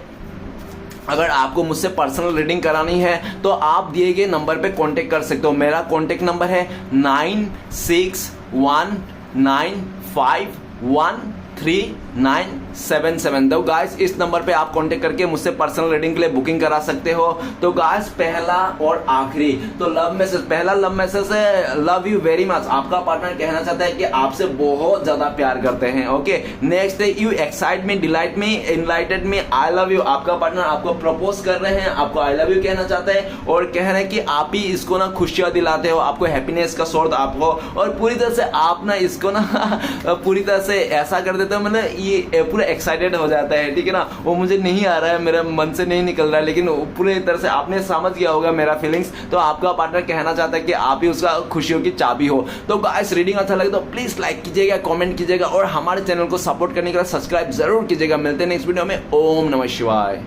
अगर आपको मुझसे पर्सनल रीडिंग करानी है तो आप दिए गए नंबर पे कांटेक्ट कर सकते हो। मेरा कांटेक्ट नंबर है 9619513977। तो गाइस इस नंबर पे आप कांटेक्ट करके मुझसे पर्सनल रीडिंग के लिए बुकिंग करा सकते हो। तो गाइस पहला और आखिरी तो लव मैसेज, पहला लव मैसेज है, लव यू वेरी मच। आपका पार्टनर कहना चाहता है कि आपसे बहुत ज्यादा प्यार करते हैं। ओके, नेक्स्ट है, you excite me, delight me, enlightened me, I love you. आपका पार्टनर आपको प्रपोज कर रहे हैं, आपको आई लव यू कहना चाहता है और कह रहे हैं कि आप ही इसको ना खुशियां दिलाते हो, आपको हैप्पीनेस का सोर्स आप हो, और पूरी तरह से आप ना इसको ना पूरी तरह से ऐसा कर देते हो, मतलब ये पूरा एक्साइटेड हो जाता है, ठीक है ना। वो मुझे नहीं आ रहा है, मेरे मन से नहीं निकल रहा है, लेकिन पूरी तरह से आपने समझ गया होगा मेरा फीलिंग्स। तो आपका पार्टनर कहना चाहता है कि आप ही उसका खुशियों की चाबी हो। तो गाइस रीडिंग अच्छा लगे तो प्लीज लाइक कीजिएगा, कमेंट कीजिएगा और हमारे चैनल को सपोर्ट करने के लिए सब्सक्राइब जरूर कीजिएगा। मिलते हैं नेक्स्ट वीडियो में। ओम नमः शिवाय।